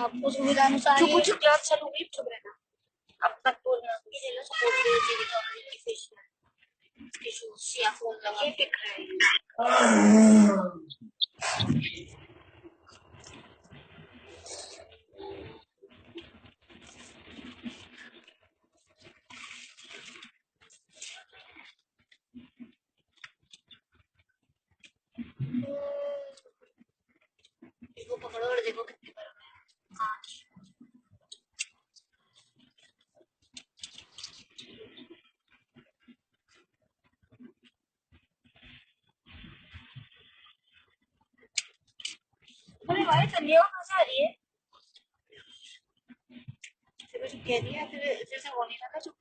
आपको सुविधा अनुसार जो कुछ क्लास चल रही चुप रहना। अब तक बोलना ये ले लो सपोर्ट दे दीजिए ऑलरेडी फेशियल इसके शूज या फोन लगा के दिख रहा है। इसको पकड़ो और देखो कितने बराबर है। हाँ अरे भाई तलिया कहाँ से आ रही है? फिर कुछ कह दिया फिर जैसे वो नहीं लगा जो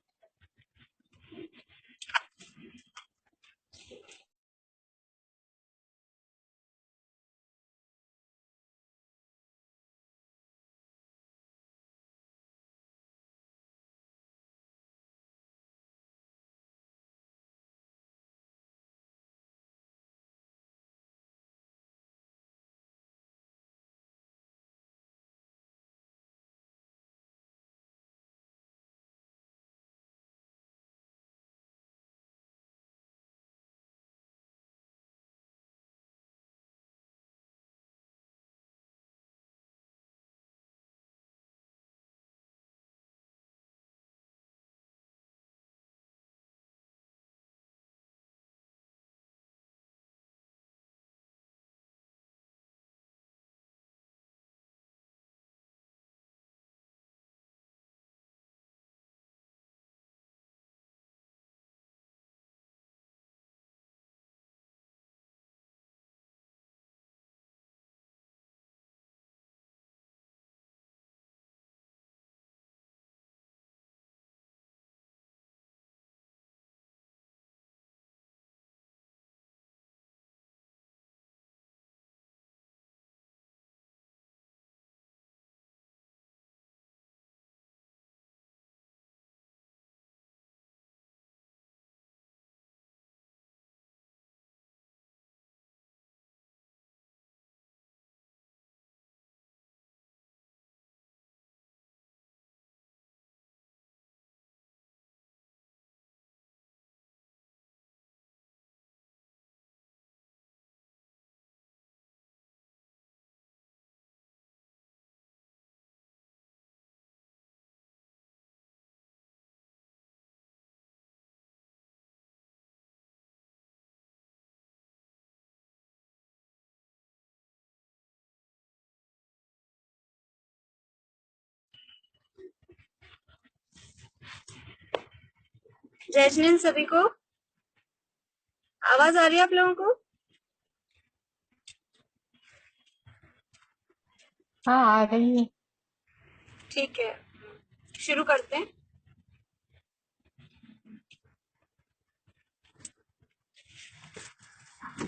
जय सभी को आवाज आ रही है आप लोगों को? हाँ आ रही है। ठीक है शुरू करते हैं।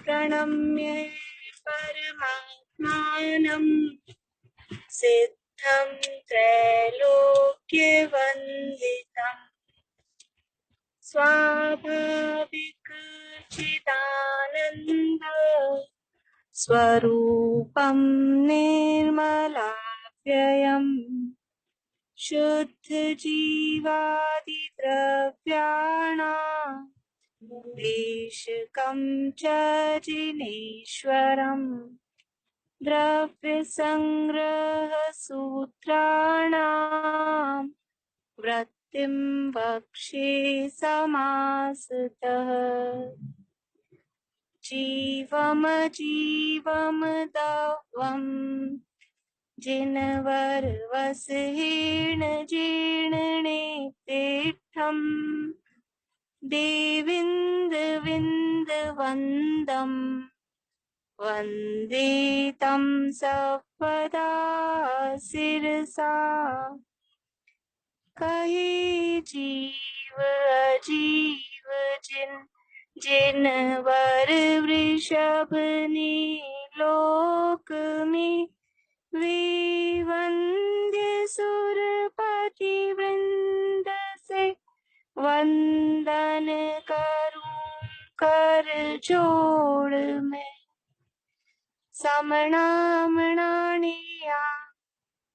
प्रणम्य परमात्मानं सिद्धं त्रैलोक्यवन्दितं स्वाभाविकचिदानन्द स्वरूपं निर्मलाव्ययम् शुद्धजीवादिद्रव्याणां देशकं च जिनेश्वरम् द्रव्यसंग्रहसूत्राणां वृत्तिं वक्षे समासतः जीवमजीवमदवम् जिनवरवसहीर्ण जीर्णनेतिष्ठम् देविन्दविन्दवन्दम् वन्दे तं सपदा शिरसा कहे जीव अजीव जिन वर वृषभ ने लोक में वे वंद्य सुरपति वृंद से वंदन करूं कर जोड़ में समणामणानिया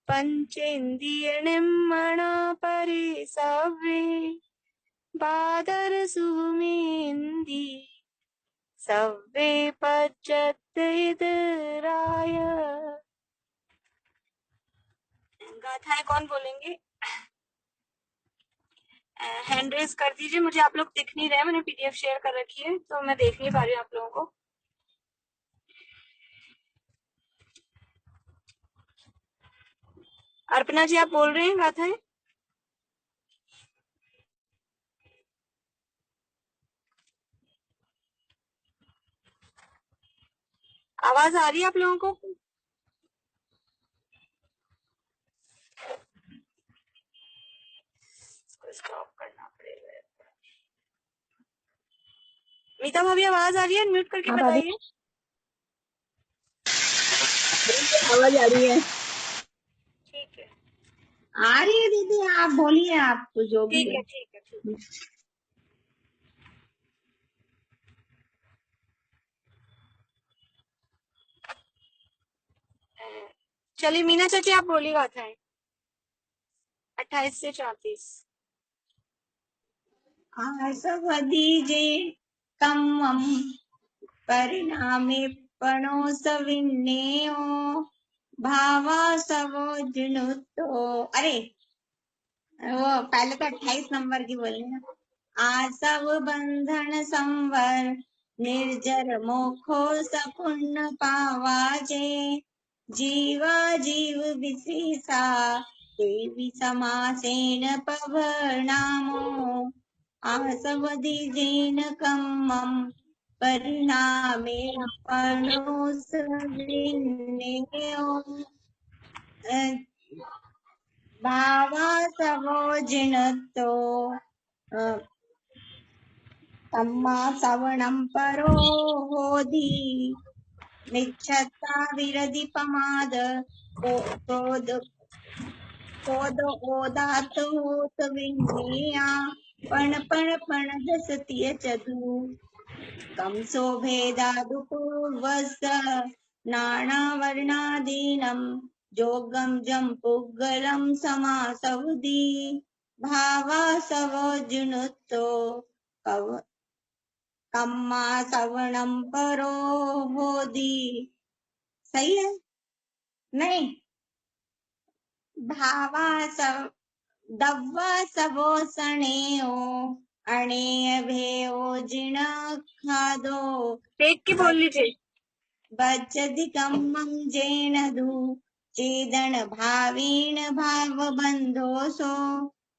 पंचेन्द्रिय निर्मणा परे सवे बादर सुमेन्दी सवे पचत इदराय। गाथाएं कौन बोलेंगे? हैंड रेज कर दीजिए। मुझे आप लोग दिख नहीं रहे, मैंने पीडीएफ शेयर कर रखी है तो मैं देख नहीं पा रही हूँ आप लोगों को। अर्पणा जी आप बोल रहे हैं गाथाएं? आवाज आ रही है आप लोगों को? स्टॉप करना पड़ेगा। मीता भाभी आवाज आ रही है? म्यूट करके हाँ भाभी। बताइए। आवाज आ रही है? ठीक है, आ रही है दीदी, आप बोलिए, आपको जो भी ठीक है। है, ठीक है, ठीक है। चलिए मीना चाची आप बोलिए गाथाएं 28 से 34। आसवदीजे कम्मं परिणामे पणो सविन्नेयो भावासवो जुनुतो। अरे वो पहले तो 28 नंबर की बोली ना। आसव बंधन संवर निर्जर मोखो सपुण्य पावाजे जीवा जीव विशेषा देवी समासेन पवनामो आसवदीजेन कम्मं परिणामे पणोसविन्नेयो भावासवो जिनतो तम्मा सवणं परो होदी निच्छत्ता विरधि पमाद क्रोध ओदात होत विन्नेया पण जसतिय चतु कंसो भेदादुपूर्वस्त नानावर्णादीनं जोगं जं पुग्गलं समासवदी भावासवो जुनुत्तो कम्मा सवणं परो होदी। सही है? नहीं, भावासव दव्वा सवो सणेयो अणेय भेयो जिण खादो देख के बोल लीजिए। बच्चदिकम्मं जेन दु चेदन भावेन भावबन्धोऽसो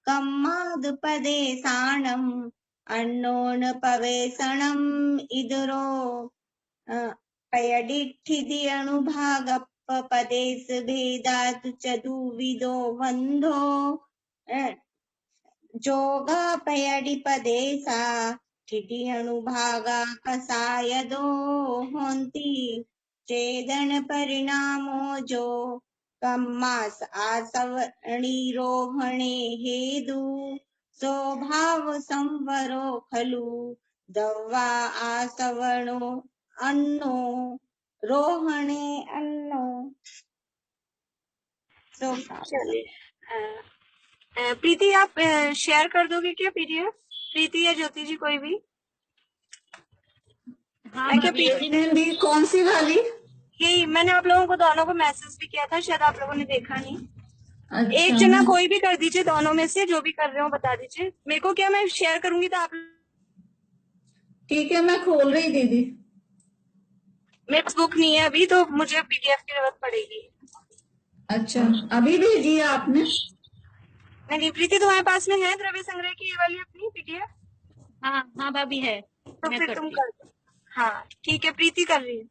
कम्मादुपदेशानम् अन्नोन पवेशणम् इदुरो पयडिठ्ठिति अणुभागपदेश भेदात् च दुविदो बन्धो जोगापयडिपदेशा ठिठि अणुभागा कसायदो होन्ति चेदन परिणामो जो कम्मास आसवणीरोहणे हेदु स्वभाव संवरो खलु दव्वा आसवणो अन्नो रोहणे अन्नो स्वभाव। चलिए प्रीति आप शेयर कर दोगे क्या पीडीएफ? प्रीति या ज्योति जी कोई भी? हाँ मैं क्या भाभी। भी कौन सी वाली? यही मैंने आप लोगों को दोनों को मैसेज भी किया था, शायद आप लोगों ने देखा नहीं। अच्छा, एक जना कोई भी कर दीजिए, दोनों में से जो भी कर रहे हो बता दीजिए मेरे को। क्या मैं शेयर करूंगी तो आप। ठीक है, मैं खोल रही दीदी। मेरे पास बुक नहीं है अभी, तो मुझे पीडीएफ की जरूरत पड़ेगी। अच्छा, अभी भेजी आपने? नहीं प्रीति, तुम्हारे पास में है द्रव्य संग्रह की ये वाली अपनी पीडीएफ? हाँ हाँ भाभी है, तो मैं फिर तुम करती कर दो। हाँ ठीक है, प्रीति कर रही है।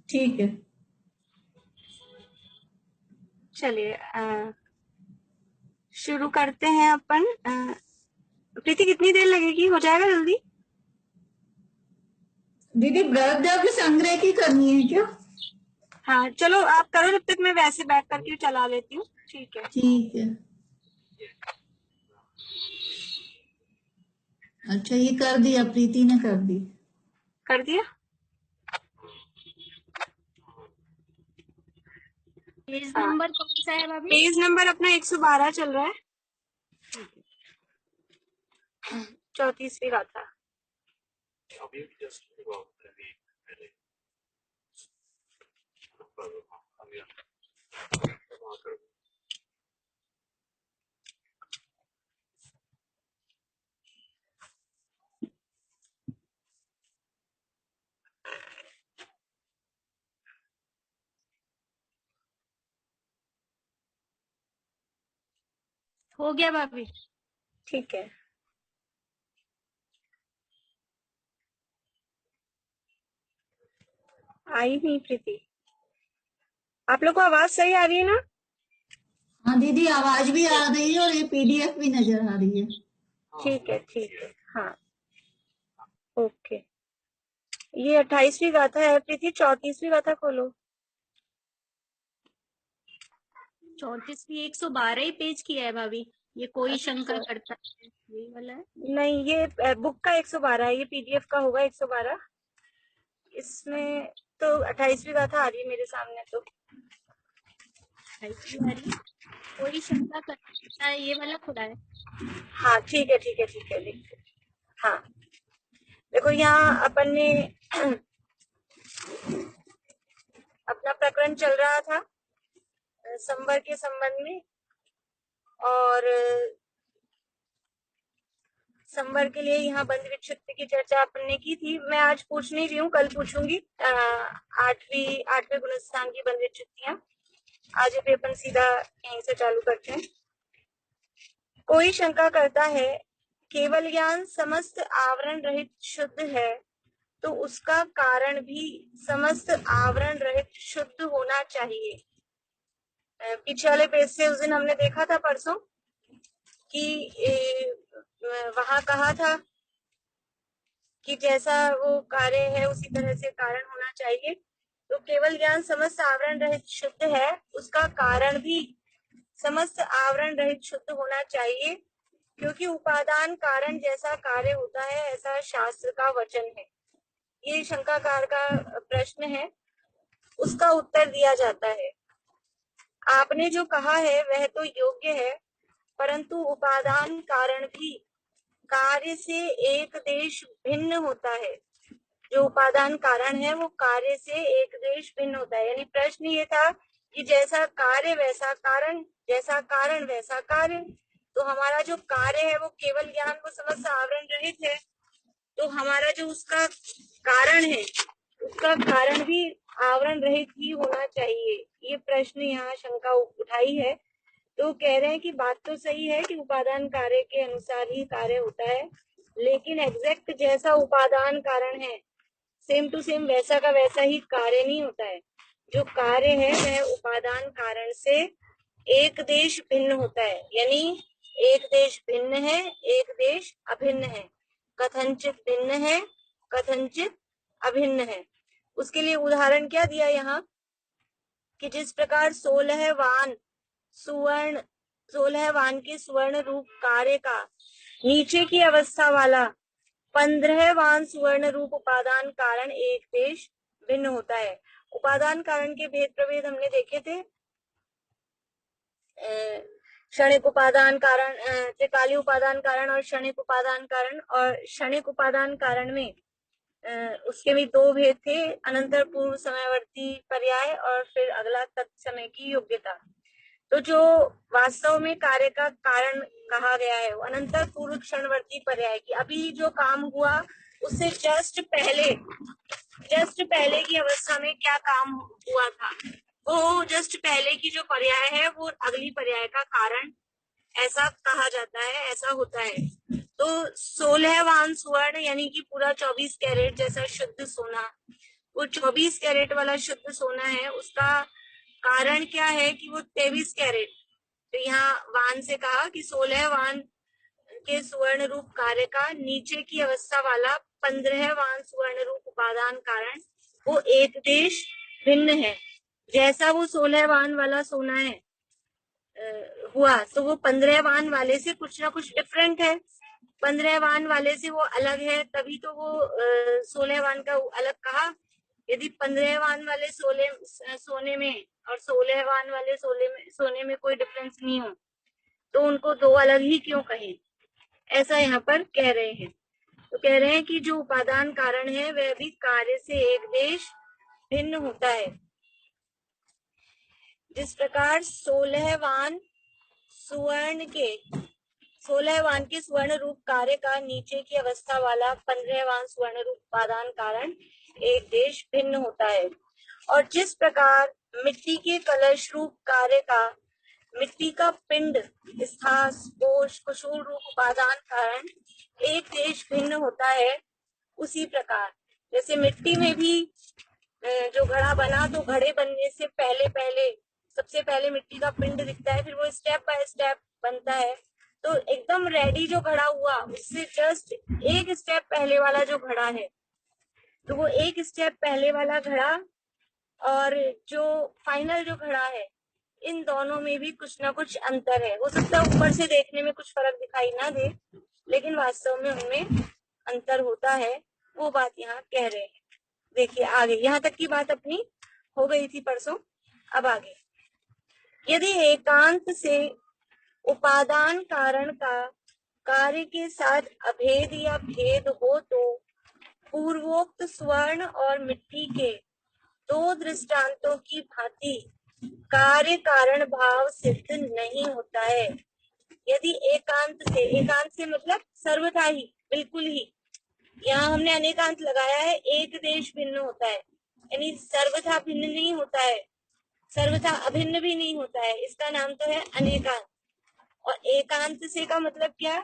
ठीक है। चलिए शुरू करते हैं अपन। प्रीति कितनी देर लगेगी? हो जाएगा जल्दी? दीदी द्रव्य संग्रह की करनी है क्या? हाँ चलो आप करो, जब तक मैं वैसे बैठ करके चला लेती हूँ। ठीक है। ठीक है। अच्छा, ये कर दिया, प्रीति ने कर दी। कर दिया? पेज हाँ। नंबर कौन सा है भाभी? पेज नंबर अपना 112 चल रहा है, 34वीं गाथा। हो गया भाभी। ठीक है। आई नहीं प्रीति, आप लोग को आवाज सही आ रही है ना? हाँ दीदी, आवाज भी आ रही है और ये पीडीएफ भी नजर आ रही है। ठीक है, ठीक है, हाँ, ओके। ये 28वीं गाथा है प्रीति, 34वीं गाथा खोलो। 34वीं 112 ही पेज किया है भाभी। ये कोई शंका अच्छा। करता है, यही वाला है। नहीं, ये बुक का 112 है, ये पीडीएफ का होगा 112। इसमें तो 28वीं गाथा आ रही है मेरे सामने तो। 28वीं वाली कोई शंका करता है, ये वाला खुला है। हाँ ठीक है, ठीक है, ठीक है, देखते। हाँ, देखो यहाँ अपन ने अपना प्रकरण चल रहा था संवर के संबंध में, और संवर के लिए यहाँ बंद विक्षिप्त की चर्चा अपन ने की थी। मैं आज पूछ नहीं रही हूँ, कल पूछूंगी। आठवें गुणस्थान की बंद विक्षिप्तियां। आज भी अपन सीधा यहीं से चालू करते हैं। कोई शंका करता है केवल ज्ञान समस्त आवरण रहित शुद्ध है, तो उसका कारण भी समस्त आवरण रहित शुद्ध होना चाहिए। पीछे वाले पेज से उस दिन हमने देखा था परसों कि वहां कहा था कि जैसा वो कार्य है उसी तरह से कारण होना चाहिए। तो केवल ज्ञान समस्त आवरण रहित शुद्ध है, उसका कारण भी समस्त आवरण रहित शुद्ध होना चाहिए, क्योंकि उपादान कारण जैसा कार्य होता है ऐसा शास्त्र का वचन है। ये शंकाकार का प्रश्न है, उसका उत्तर दिया जाता है। आपने जो कहा है वह तो योग्य है, परंतु उपादान कारण भी कार्य से एक देश भिन्न होता है। जो उपादान कारण है वो कार्य से एक देश भिन्न होता है। यानी प्रश्न ये था कि जैसा कार्य वैसा कारण, जैसा कारण वैसा कार्य। तो हमारा जो कार्य है वो केवल ज्ञान को समस्त आवरण रहित है, तो हमारा जो उसका कारण है उसका कारण भी आवरण रहित ही होना चाहिए। ये प्रश्न यहाँ शंका उठाई है। तो कह रहे हैं कि बात तो सही है कि उपादान कार्य के अनुसार ही कार्य होता है, लेकिन एग्जैक्ट जैसा उपादान कारण है सेम टू सेम वैसा का वैसा ही कार्य नहीं होता है। जो कार्य है वह उपादान कारण से एक देश भिन्न होता है। यानी एक देश भिन्न है, एक देश अभिन्न है, कथनचित भिन्न है, कथनचित अभिन्न है। उसके लिए उदाहरण क्या दिया यहाँ कि जिस प्रकार 16 वान के सुवर्ण रूप कार्य का नीचे की अवस्था वाला 15 वान सुवर्ण रूप उपादान कारण एक देश भिन्न होता है। उपादान कारण के भेद प्रभेद हमने देखे थे। क्षणिक उपादान कारण, त्रिकाली उपादान कारण और क्षणिक उपादान कारण। और क्षणिक उपादान कारण में उसके भी दो भेद थे, अनंतर पूर्व समयवर्ती पर्याय और फिर अगला तत्समय की योग्यता। तो जो वास्तव में कार्य का कारण कहा गया है वो अनंतर पूर्व क्षणवर्ती पर्याय की, अभी जो काम हुआ उससे जस्ट पहले की अवस्था में क्या काम हुआ था, वो जस्ट पहले की जो पर्याय है वो अगली पर्याय का कारण, ऐसा कहा जाता है, ऐसा होता है। तो 16 वान स्वर्ण यानी कि पूरा 24 कैरेट जैसा शुद्ध सोना, वो 24 कैरेट वाला शुद्ध सोना है, उसका कारण क्या है कि वो 23 कैरेट। तो यहाँ वान से कहा कि 16 वान के सुवर्ण रूप कार्य का नीचे की अवस्था वाला 15 वान सुवर्ण रूप उपादान कारण वो एक देश भिन्न है। जैसा वो 16 वान वाला सोना है हुआ, तो वो 15 वान वाले से कुछ ना कुछ डिफरेंट है। 15 वान वाले से वो अलग है, तभी तो वो 16 वान का अलग कहा। यदि 15वान वाले सोने में और 16वान वाले सोने में कोई डिफरेंस नहीं हो तो उनको दो अलग ही क्यों कहें, ऐसा यहाँ पर कह रहे हैं। तो कह रहे हैं कि जो उपादान कारण है वह भी कार्य से एक देश भिन्न होता है। जिस प्रकार 16वान के स्वर्ण रूप कार्य का नीचे की अवस्था वाला 15वान स्वर्ण रूप उपादान कारण एक देश भिन्न होता है, और जिस प्रकार मिट्टी के कलश रूप कार्य का मिट्टी का पिंड स्थास कोश कुशूल रूप उपादान कारण एक देश भिन्न होता है, उसी प्रकार जैसे मिट्टी में भी जो घड़ा बना तो घड़े बनने से पहले सबसे पहले मिट्टी का पिंड दिखता है, फिर वो स्टेप बाय स्टेप बनता है। तो एकदम रेडी जो घड़ा हुआ उससे जस्ट एक स्टेप पहले वाला जो घड़ा है, तो वो एक स्टेप पहले वाला घड़ा और जो फाइनल जो घड़ा है, इन दोनों में भी कुछ ना कुछ अंतर है। हो सकता है ऊपर से देखने में कुछ फर्क दिखाई ना दे, लेकिन वास्तव में उनमें अंतर होता है, वो बात यहाँ कह रहे हैं। देखिए आगे, यहाँ तक की बात अपनी हो गई थी परसों। अब आगे, यदि एकांत से उपादान कारण का कार्य के साथ अभेद या भेद हो तो पूर्वोक्त स्वर्ण और मिट्टी के दो दृष्टांतों की भांति कार्य कारण भाव सिद्ध नहीं होता है। यदि एकांत से मतलब सर्वथा ही, बिल्कुल ही, यहाँ हमने अनेकांत लगाया है, एक देश भिन्न होता है, यानी सर्वथा भिन्न नहीं होता है, सर्वथा अभिन्न भी नहीं होता है, इसका नाम तो है अनेकांत। और एकांत से का मतलब क्या,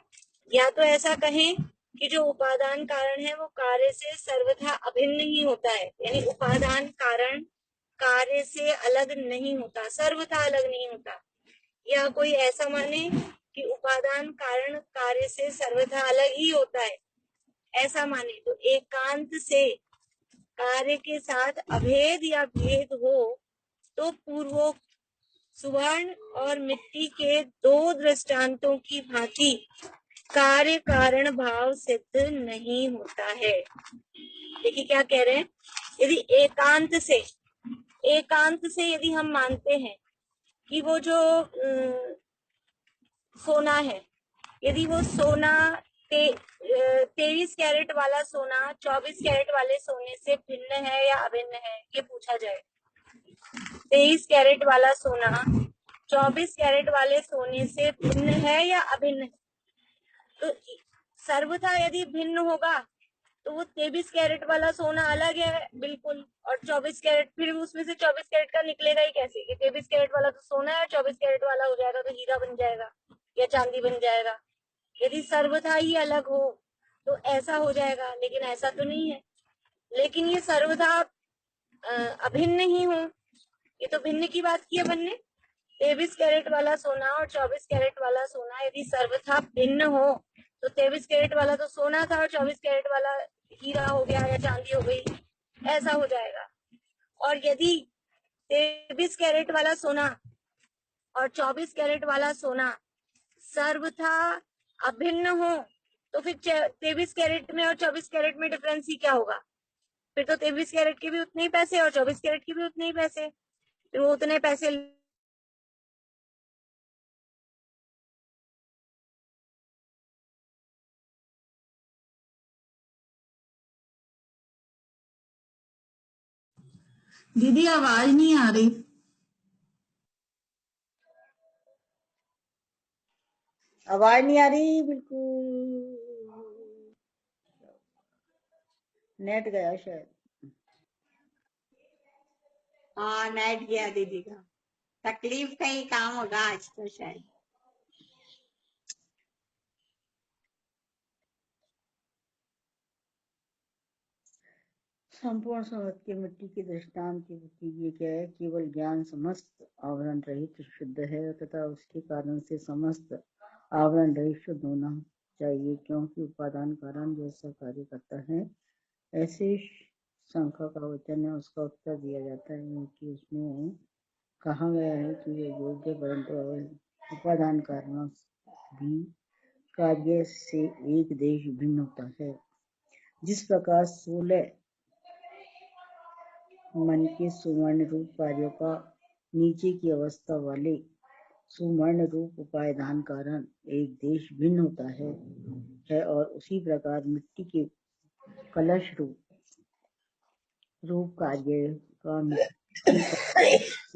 या तो ऐसा कहें कि जो उपादान कारण है वो कार्य से सर्वथा अभिन्न ही होता है, यानी उपादान कारण कार्य से अलग नहीं होता, सर्वथा अलग नहीं होता, या कोई ऐसा माने कि उपादान कारण कार्य से सर्वथा अलग ही होता है, ऐसा माने। तो एकांत से कार्य के साथ अभेद या भेद हो तो पूर्वोक्त स्वर्ण और मिट्टी के दो दृष्टांतों की भांति कार्य कारण भाव सिद्ध नहीं होता है। देखिए क्या कह रहे हैं, यदि एकांत से यदि हम मानते हैं कि वो जो सोना है, यदि वो सोना 23 कैरेट वाला सोना 24 कैरेट वाले सोने से भिन्न है या अभिन्न है, ये पूछा जाए। 23 कैरेट वाला सोना 24 कैरेट वाले सोने से भिन्न है या अभिन्न है, तो सर्वथा यदि भिन्न होगा तो वो 23 कैरेट वाला सोना अलग है बिल्कुल, और 24 कैरेट, फिर उसमें से 24 कैरेट का निकलेगा ही कैसे, कि 23 कैरेट वाला तो सोना है, 24 कैरेट वाला हो जाएगा तो हीरा बन जाएगा या चांदी बन जाएगा। यदि सर्वथा ही अलग हो तो ऐसा हो जाएगा, लेकिन ऐसा तो नहीं है। लेकिन ये सर्वथा अभिन्न ही हो, ये तो भिन्न की बात की अपन ने। 23 कैरेट वाला सोना और 24 कैरेट वाला सोना यदि सर्वथा भिन्न हो तो 23 कैरेट वाला तो सोना था और 24 कैरेट वाला हीरा हो गया या चांदी हो गई, ऐसा हो जाएगा। और यदि 23 कैरेट वाला सोना और 24 कैरेट वाला सोना सर्वथा अभिन्न हो तो फिर 23 कैरेट में और 24 कैरेट में डिफरेंस ही क्या होगा, फिर तो 23 कैरेट के भी उतने ही पैसे और 24 कैरेट के भी उतने ही पैसे, फिर वो उतने पैसे दीदी आवाज नहीं आ रही। आवाज नहीं आ रही, बिल्कुल नेट गया शायद। हाँ नेट गया दीदी का, तकलीफ का ही काम होगा आज तो शायद। संपूर्ण समझ के मिट्टी के दृष्टांत की बुद्धि ये क्या है, केवल ज्ञान समस्त आवरण रहित शुद्ध है तथा उसके कारण से समस्त आवरण रहित शुद्ध होना चाहिए, क्योंकि उपादान कारण जैसा कार्य करता है ऐसे शंका का वचन है उसका उत्तर दिया जाता है कि उसमें कहा गया है कि ये योग्य परंतु उपादान कारण भी कार्य से एक देश भिन्न होता है। जिस प्रकार 16 मन के सुवर्ण रूप कार्यों का नीचे की अवस्था वाले सुवर्ण रूप उपादान कारण एक देश भिन्न होता है और उसी प्रकार मिट्टी के कलश रूप कार्य का मिट्टी का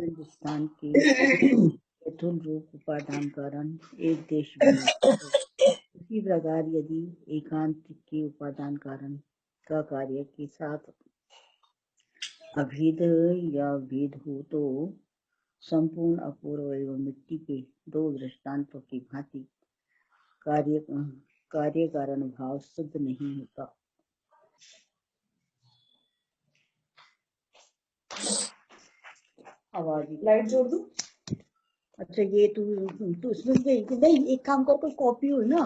हिंदुस्तान के मिथुन रूप उपादान कारण एक देश भिन्न होता है। इसी प्रकार यदि एकांत के उपादान कारण का कार्य के साथ अभेद या भेद हो तो संपूर्ण अपूर्व एवं मिट्टी के दो दृष्टांतों की भांति कार्य कारण भाव सिद्ध नहीं होता। आवाज लाइट जोड़ दो। अच्छा ये तू इसमें से नहीं, एक काम कर, कोई कॉपी हो ना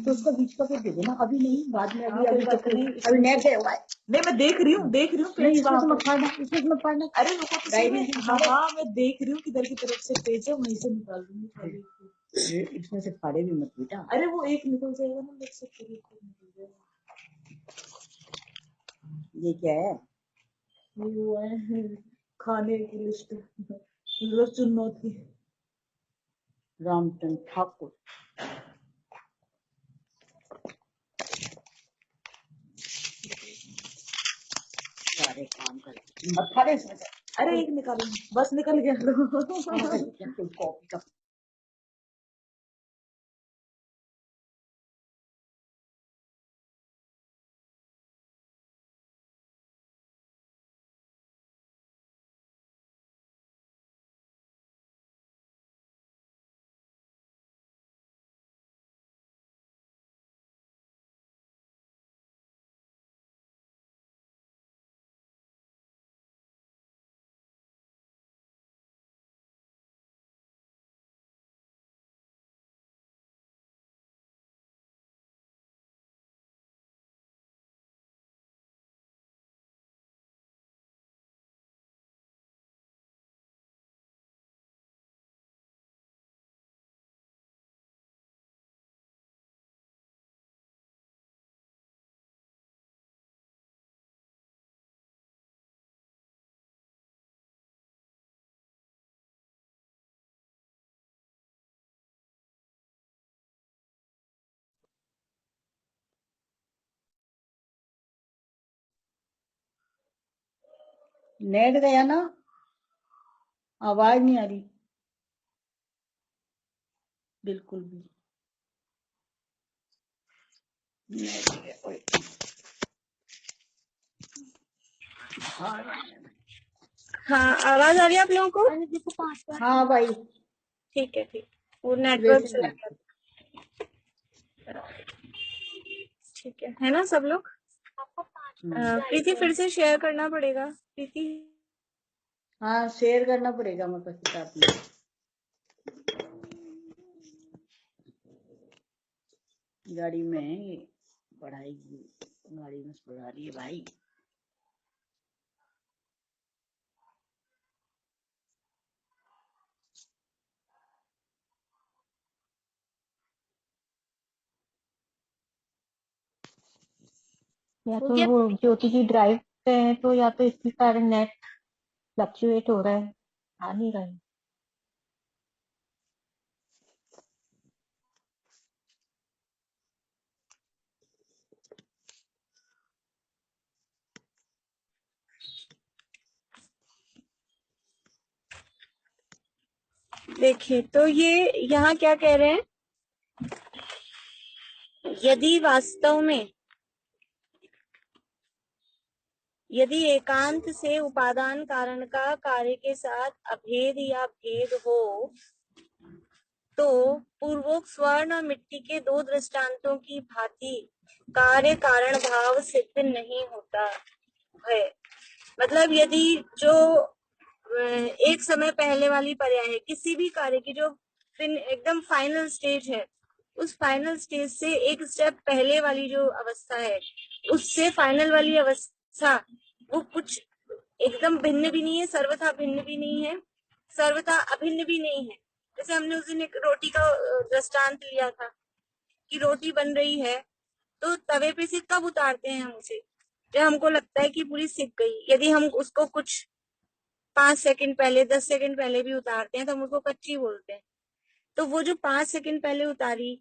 तो उसका बीच का फिर दे देना, अभी नहीं, बाद में, अभी अभी तक अभी नेक्स्ट डे हुआ है। नहीं मैं देख रही हूँ पेज इसमें से मत पढ़ना, इसमें से मत पढ़ना। अरे रुको डायरी हाँ मैं देख रही हूँ किधर की तरफ से पेज है, वहीं से निकाल दूंगी खाली। इसमें से फाड़े भी मत बेटा। अरे वो एक निकल जाएगा ना, देख सकते हो, निकल जाएगा। ये क्या है? ये वो है खाने की लिस्ट, मतलब चुनौती। रामचंद्र ठाकुर। सारे काम करते मत फाड़े इसमें से। अरे एक निकालो, बस निकल गया। कोई कॉपी का नेट गया ना, आवाज नहीं आ रही बिल्कुल भी। हाँ, आवाज आ रही है आप लोगों को? हाँ भाई, ठीक है, ठीक। वो नेटवर्क वैसे चला गया। ठीक है ना सब लोग? प्रीति फिर से शेयर करना पड़ेगा प्रीति। हाँ शेयर करना पड़ेगा मेरे पास साथ में। गाड़ी में पढ़ाई, गाड़ी में पढ़ा रही है भाई। या तो वो ज्योति की ड्राइव पे है, तो या तो इसके कारण नेट फ्लक्चुएट हो रहा है, आ नहीं रहा है। देखिए तो ये यहाँ क्या कह रहे हैं, यदि वास्तव में यदि एकांत से उपादान कारण का कार्य के साथ अभेद या भेद हो तो पूर्वोक्त स्वर्ण और मिट्टी के दो दृष्टांतों की भांति कार्य कारण भाव सिद्ध नहीं होता है। मतलब यदि जो एक समय पहले वाली पर्याय है किसी भी कार्य की, जो एकदम फाइनल स्टेज है, उस फाइनल स्टेज से एक स्टेप पहले वाली जो अवस्था है, उससे फाइनल वाली अवस्था वो कुछ एकदम भिन्न भी नहीं है, सर्वथा भिन्न भी नहीं है, सर्वथा अभिन्न भी नहीं है। जैसे हमने उस दिन एक रोटी का दृष्टांत लिया था कि रोटी बन रही है तो तवे पे से कब उतारते हैं हम उसे, जो हमको लगता है कि पूरी सिक गई, यदि हम उसको कुछ 5 सेकंड पहले 10 सेकंड पहले भी उतारते हैं तो हम उसको कच्ची बोलते हैं। तो वो जो 5 सेकंड पहले उतारी,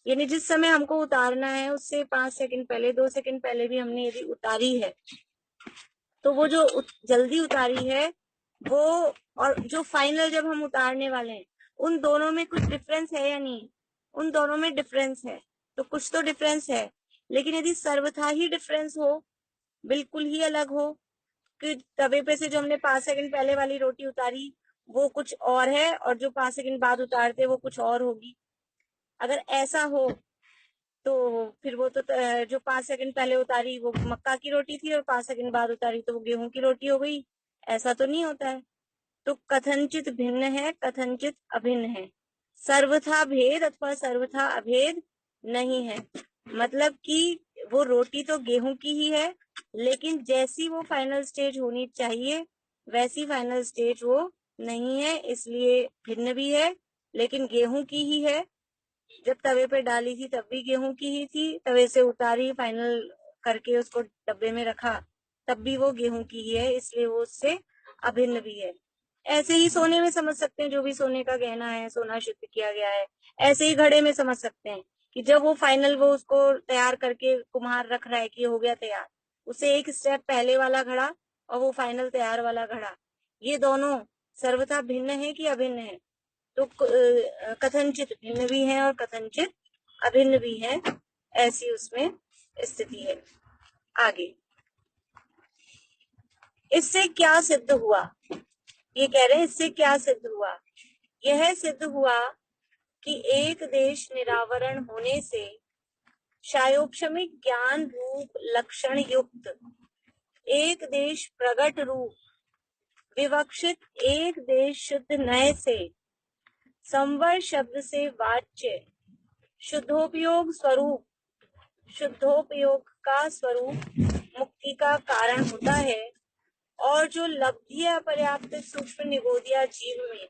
यानी जिस समय हमको उतारना है उससे 5 सेकंड पहले 2 सेकंड पहले भी हमने यदि उतारी है, तो वो जो जल्दी उतारी है वो, और जो फाइनल जब हम उतारने वाले हैं, उन दोनों में कुछ डिफरेंस है या नहीं? उन दोनों में डिफरेंस है, तो कुछ तो डिफरेंस है। लेकिन यदि सर्वथा ही डिफरेंस हो, बिल्कुल ही अलग हो, कि तवे पे से जो हमने 5 सेकंड पहले वाली रोटी उतारी वो कुछ और है और जो 5 सेकंड बाद उतारते वो कुछ और होगी, अगर ऐसा हो तो फिर वो तो जो 5 सेकंड पहले उतारी वो मक्का की रोटी थी और 5 सेकंड बाद उतारी तो वो गेहूं की रोटी हो गई। ऐसा तो नहीं होता है। तो कथनचित भिन्न है, कथनचित अभिन्न है। सर्वथा भेद अथवा सर्वथा अभेद नहीं है। मतलब कि वो रोटी तो गेहूं की ही है, लेकिन जैसी वो फाइनल स्टेज होनी चाहिए वैसी फाइनल स्टेज वो नहीं है, इसलिए भिन्न भी है, लेकिन गेहूं की ही है। जब तवे पे डाली थी तब भी गेहूं की ही थी, तवे से उतारी फाइनल करके उसको डब्बे में रखा तब भी वो गेहूं की ही है, इसलिए वो उससे अभिन्न भी है। ऐसे ही सोने में समझ सकते हैं, जो भी सोने का गहना है, सोना शुद्ध किया गया है, ऐसे ही घड़े में समझ सकते हैं कि जब वो फाइनल वो उसको तैयार करके कुम्हार रख रहा है कि हो गया तैयार, उसे एक स्टेप पहले वाला घड़ा और वो फाइनल तैयार वाला घड़ा, ये दोनों सर्वथा भिन्न है कि अभिन्न है? तो कथनचित भिन्न भी है और कथनचित अभिन्न भी है, ऐसी उसमें स्थिति है। आगे इससे क्या सिद्ध हुआ? ये कह रहे हैं इससे क्या सिद्ध हुआ? यह सिद्ध हुआ कि एक देश निरावरण होने से शायोपशमिक ज्ञान रूप लक्षण युक्त एक देश प्रगट रूप विवक्षित एक देश शुद्ध नय से संवर शब्द से वाच्य शुद्धोपयोग स्वरूप, शुद्धोपयोग का स्वरूप मुक्ति का कारण होता है, और जो लब्धि अपर्याप्त सूक्ष्म निगोदिया जीव में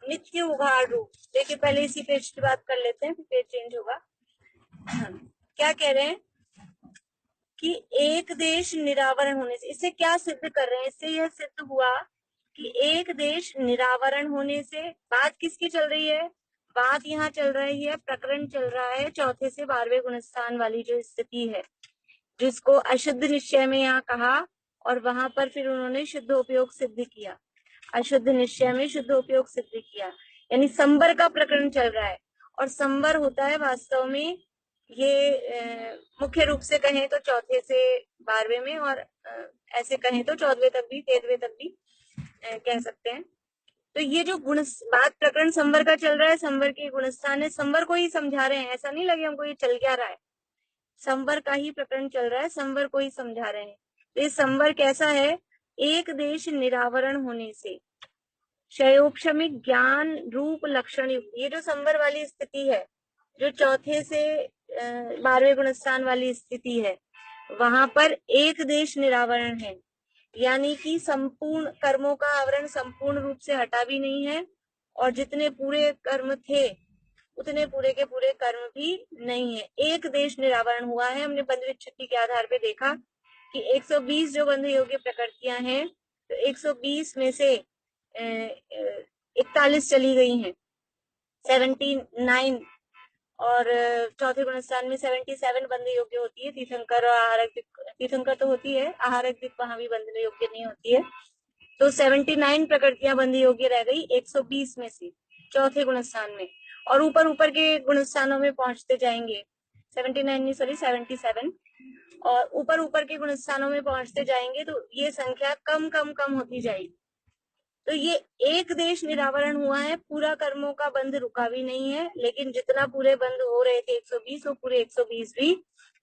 नित्य उघाड़ रूप। देखिए पहले इसी पेज की बात कर लेते हैं फिर पेज चेंज होगा। क्या कह रहे हैं कि एक देश निरावरण होने से, इससे क्या सिद्ध कर रहे हैं? इससे यह सिद्ध हुआ कि एक देश निरावरण होने से, बात किसकी चल रही है? बात यहाँ चल रही है, प्रकरण चल रहा है 4 से 12वें गुणस्थान वाली जो स्थिति है, जिसको अशुद्ध निश्चय में यहाँ कहा और वहां पर फिर उन्होंने शुद्ध उपयोग सिद्ध किया। अशुद्ध निश्चय में शुद्ध उपयोग सिद्ध किया, यानी संवर का प्रकरण चल रहा है। और संवर होता है वास्तव में ये मुख्य रूप से कहें तो 4 से 12वें में, और ऐसे कहें तो 14वें तक भी, 13वें तक भी कह सकते हैं। तो ये जो गुण बात प्रकरण संवर का चल रहा है, संवर के गुणस्थान है, संवर को ही समझा रहे हैं, ऐसा नहीं लगे हमको ये चल क्या रहा है, संवर का ही प्रकरण चल रहा है, संवर को ही समझा रहे हैं। तो ये संवर कैसा है? एक देश निरावरण होने से क्षयोपशमिक ज्ञान रूप लक्षण युक्त, ये जो संवर वाली स्थिति है, जो 4 से 12वें गुणस्थान वाली स्थिति है, वहां पर एक देश निरावरण है, यानी कि संपूर्ण कर्मों का आवरण संपूर्ण रूप से हटा भी नहीं है, और जितने पूरे कर्म थे उतने पूरे के पूरे कर्म भी नहीं है। एक देश निरावरण हुआ है। हमने बंध विच्छुत्ति के आधार पे देखा कि 120 जो बंध योग्य प्रकृतियां हैं, तो 120 में से 41 चली गई हैं, 79, और 4थे गुणस्थान में 77 बंध योग्य होती है। तीर्थंकर और आहारक, तीर्थंकर तो होती है, आहारक दिक वहां भी बंध योग्य नहीं होती है। तो 79 प्रकृतियां बंध योग्य रह गई 120 में से 4थे गुणस्थान में, और ऊपर ऊपर के गुणस्थानों में पहुंचते जाएंगे, 79 नहीं सॉरी 77, और ऊपर ऊपर के गुणस्थानों में पहुंचते जाएंगे तो ये संख्या कम कम कम होती जाएगी। तो ये एक देश निरावरण हुआ है, पूरा कर्मों का बंध रुका भी नहीं है, लेकिन जितना पूरे बंध हो रहे थे 120, वो पूरे 120 भी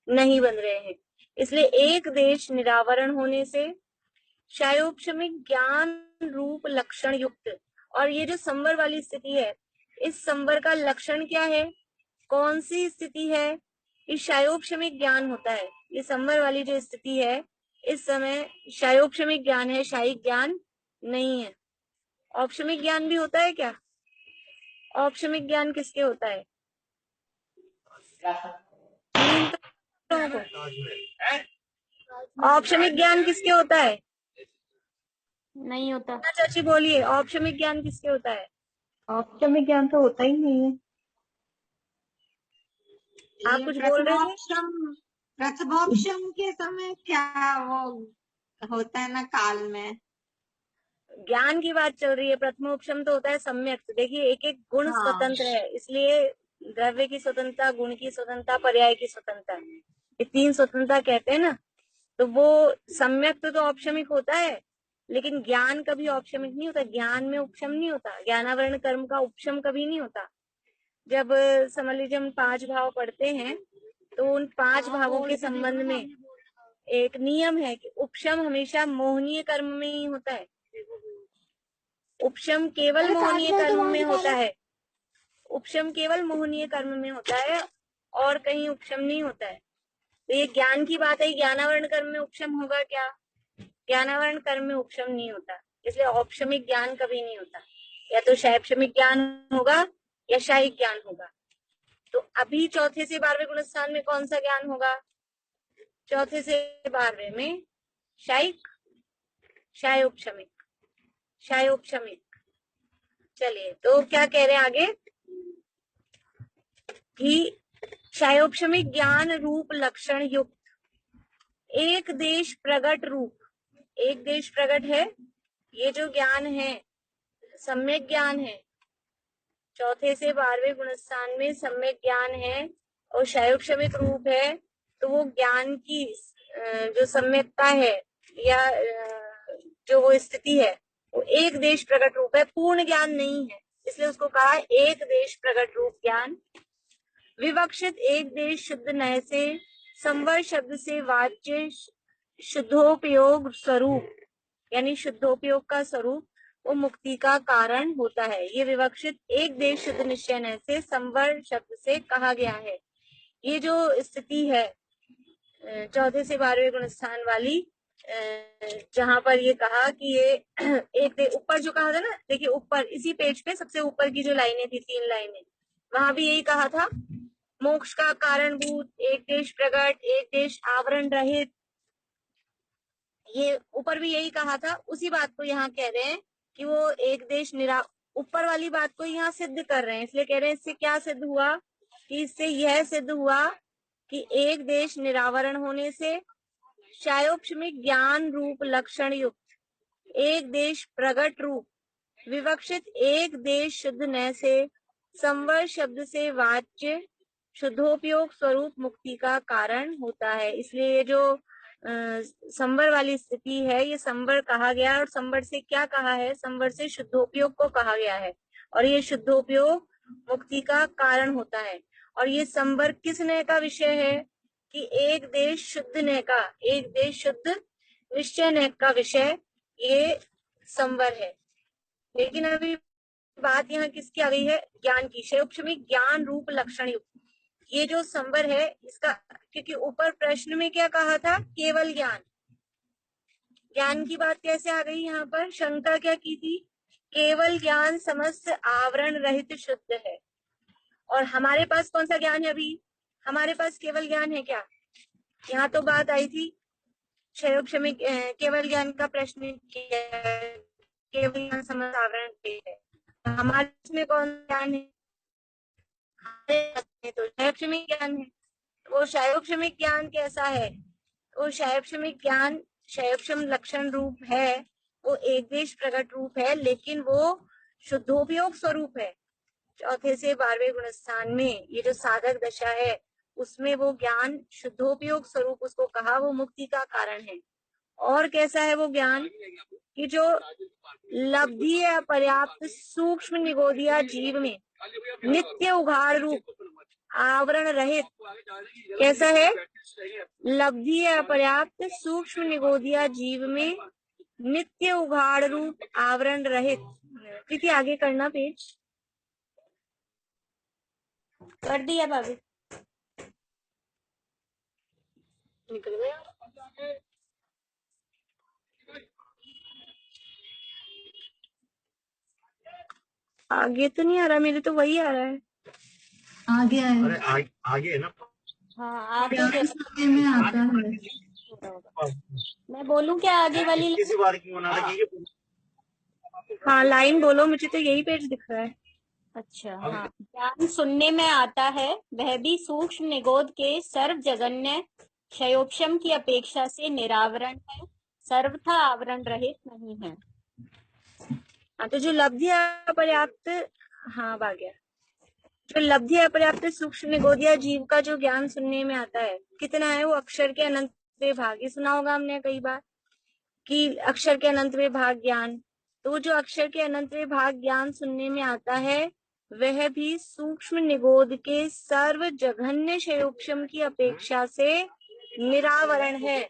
नहीं बन रहे हैं। इसलिए एक देश निरावरण होने से क्षयोपशमिक ज्ञान रूप लक्षण युक्त, और ये जो संवर वाली स्थिति है, इस संवर का लक्षण क्या है? कौन सी स्थिति है? इस क्षयोपशमिक ज्ञान होता है। ये संवर वाली जो स्थिति है, इस समय क्षयोपशमिक ज्ञान है, शायिक ज्ञान नहीं है। औपशमिक ज्ञान भी होता है क्या? औपशमिक ज्ञान किसके होता है? नींद तो लोगों को औपशमिक ज्ञान किसके होता है? नहीं होता। चाची बोलिए, औपशमिक ज्ञान किसके होता है? औपचारिक ज्ञान तो होता ही नहीं है। आप ये कुछ बोल रहे थे? प्रथमोपशम के समय क्या वो होता है ना काल में? ज्ञान की बात चल रही है। प्रथमोपशम तो होता है सम्यक। देखिए, एक एक गुण हाँ। स्वतंत्र है, इसलिए द्रव्य की स्वतंत्रता, गुण की स्वतंत्रता, पर्याय की स्वतंत्रता, ये तीन स्वतंत्रता कहते हैं ना। तो वो सम्यक तो औपशमिक होता है, लेकिन ज्ञान कभी औपशमिक नहीं होता। ज्ञान में उपशम नहीं होता। ज्ञानावरण कर्म का उपशम कभी नहीं होता। जब समझ लीजिए हम 5 भाव पढ़ते हैं, तो उन 5 भावों के संबंध में एक नियम है कि उपशम हमेशा मोहनीय कर्म में ही होता है। उपशम केवल मोहनीय कर्म में होता है। उपशम केवल मोहनीय कर्म में होता है, और कहीं उपशम नहीं होता है। तो ये ज्ञान की बात है। ज्ञानावरण कर्म में उपशम होगा क्या? ज्ञानावरण कर्म में उपशम नहीं होता, इसलिए औपशमिक ज्ञान कभी नहीं होता। या तो शैक्षमिक ज्ञान होगा या शायिक ज्ञान होगा। तो अभी चौथे से 12वें गुणस्थान में कौन सा ज्ञान होगा? चौथे से 12वें में शायिक, शायोपशमिक, शायोपशमिक। चलिए, तो क्या कह रहे हैं आगे कि शायोपशमिक ज्ञान रूप लक्षण युक्त एक देश प्रगट रूप, एक देश प्रगट है। ये जो ज्ञान है सम्यक ज्ञान है। चौथे से 12वें गुणस्थान में सम्यक ज्ञान है और शायोपशमिक रूप है। तो वो ज्ञान की जो सम्यकता है या जो वो स्थिति है, वो एक देश प्रगट रूप है, पूर्ण ज्ञान नहीं है। इसलिए उसको कहा एक देश प्रगट रूप ज्ञान। विवक्षित एक देश शुद्ध नय से संवर शब्द से वाच्य शुद्धोपयोग स्वरूप, यानी शुद्धोपयोग का स्वरूप वो मुक्ति का कारण होता है। ये विवक्षित एक देश शुद्ध निश्चय नय से संवर शब्द से कहा गया है। ये जो स्थिति है चौथे से 12वें गुणस्थान वाली, जहां पर ये कहा कि ये एक ऊपर जो कहा था ना, देखिए ऊपर इसी पेज पे सबसे ऊपर की जो लाइनें थी, 3 लाइनें, वहां भी यही कहा था। मोक्ष का कारणभूत एक देश प्रगट, एक देश आवरण रहित, ये ऊपर भी यही कहा था। उसी बात को यहाँ कह रहे हैं कि वो एक देश ऊपर वाली बात को यहाँ सिद्ध कर रहे हैं। इसलिए कह रहे हैं इससे क्या सिद्ध हुआ कि इससे यह सिद्ध हुआ कि एक देश निरावरण होने से शायोपशमिक ज्ञान रूप लक्षण युक्त एक देश प्रगट रूप विवक्षित एक देश शुद्ध न से संवर शब्द से वाच्य शुद्धोपयोग स्वरूप मुक्ति का कारण होता है। इसलिए ये जो संवर वाली स्थिति है, ये संवर कहा गया है। और संवर से क्या कहा है? संवर से शुद्धोपयोग को कहा गया है, और ये शुद्धोपयोग मुक्ति का कारण होता है। और ये संवर किस नय का विषय है? कि एक देश शुद्ध नय का, एक देश शुद्ध निश्चय नय का विषय ये संवर है। लेकिन अभी बात यहाँ किसकी आ गई है? ज्ञान की। शायोपशमिक ज्ञान रूप लक्षण युक्त ये जो संवर है इसका, क्योंकि ऊपर प्रश्न में क्या कहा था? केवल ज्ञान। ज्ञान की बात कैसे आ गई यहाँ पर? शंका क्या की थी? केवल ज्ञान समस्त आवरण रहित शुद्ध है। और हमारे पास कौन सा ज्ञान है अभी? हमारे पास केवल ज्ञान है क्या? यहाँ तो बात आई थी क्षयोपशमिक केवल ज्ञान का प्रश्न किया, केवल ज्ञान समस्त आवरण है। हमारे इसमें कौन ज्ञान है? तो क्षयोपशमिक ज्ञान है। वो शायोपशमिक ज्ञान कैसा है? वो शायोपशमिक ज्ञान शायोपशम लक्षण रूप है, वो एक देश प्रकट रूप है, लेकिन वो शुद्धोपयोग स्वरूप है। चौथे से 12वें गुणस्थान में ये जो साधक दशा है उसमें वो ज्ञान शुद्धोपयोग स्वरूप उसको कहा, वो मुक्ति का कारण है। और कैसा है वो ज्ञान? कि जो लब्धि है पर्याप्त सूक्ष्म निगोदिया जीव में नित्य उघाड़ रूप आवरण रहित, कैसा है? लब्धि है पर्याप्त सूक्ष्म निगोदिया जीव में नित्य उघाड़ रूप आवरण रहित। प्रीति आगे करना पेज। कर दिया भाभी? निकल गया। आगे तो नहीं आ रहा, मेरे तो वही आ रहा है। आगे है। अरे आगे है ना। हाँ आगे प्यारे सत्य में आता है। हो रहा होगा। मैं बोलूं क्या आगे वाली लाइन? हाँ लाइन बोलो, मुझे तो यही पेज दिख रहा है। अच्छा हाँ। ज्ञान सुनने में आता है, वह भी सूक्ष्म निगोद के सर्व जगन्य क्षयोक्षम की अपेक्षा से निरावरण है, सर्वथा आवरण रहित नहीं है। हाँ तो जो लब्धि अपर्याप्त, हाँ आ गया, जो लब्धि अपर्याप्त सूक्ष्म निगोदिया जीव का जो ज्ञान सुनने में आता है कितना है, वो अक्षर के अनंत विभाग, ये सुना होगा हमने कई बार कि अक्षर के अनंत विभाग ज्ञान। तो वो जो अक्षर के अनंत विभाग ज्ञान सुनने में आता है वह भी सूक्ष्म निगोद के सर्व जघन्य क्षयोक्षम की अपेक्षा से निरावरण है।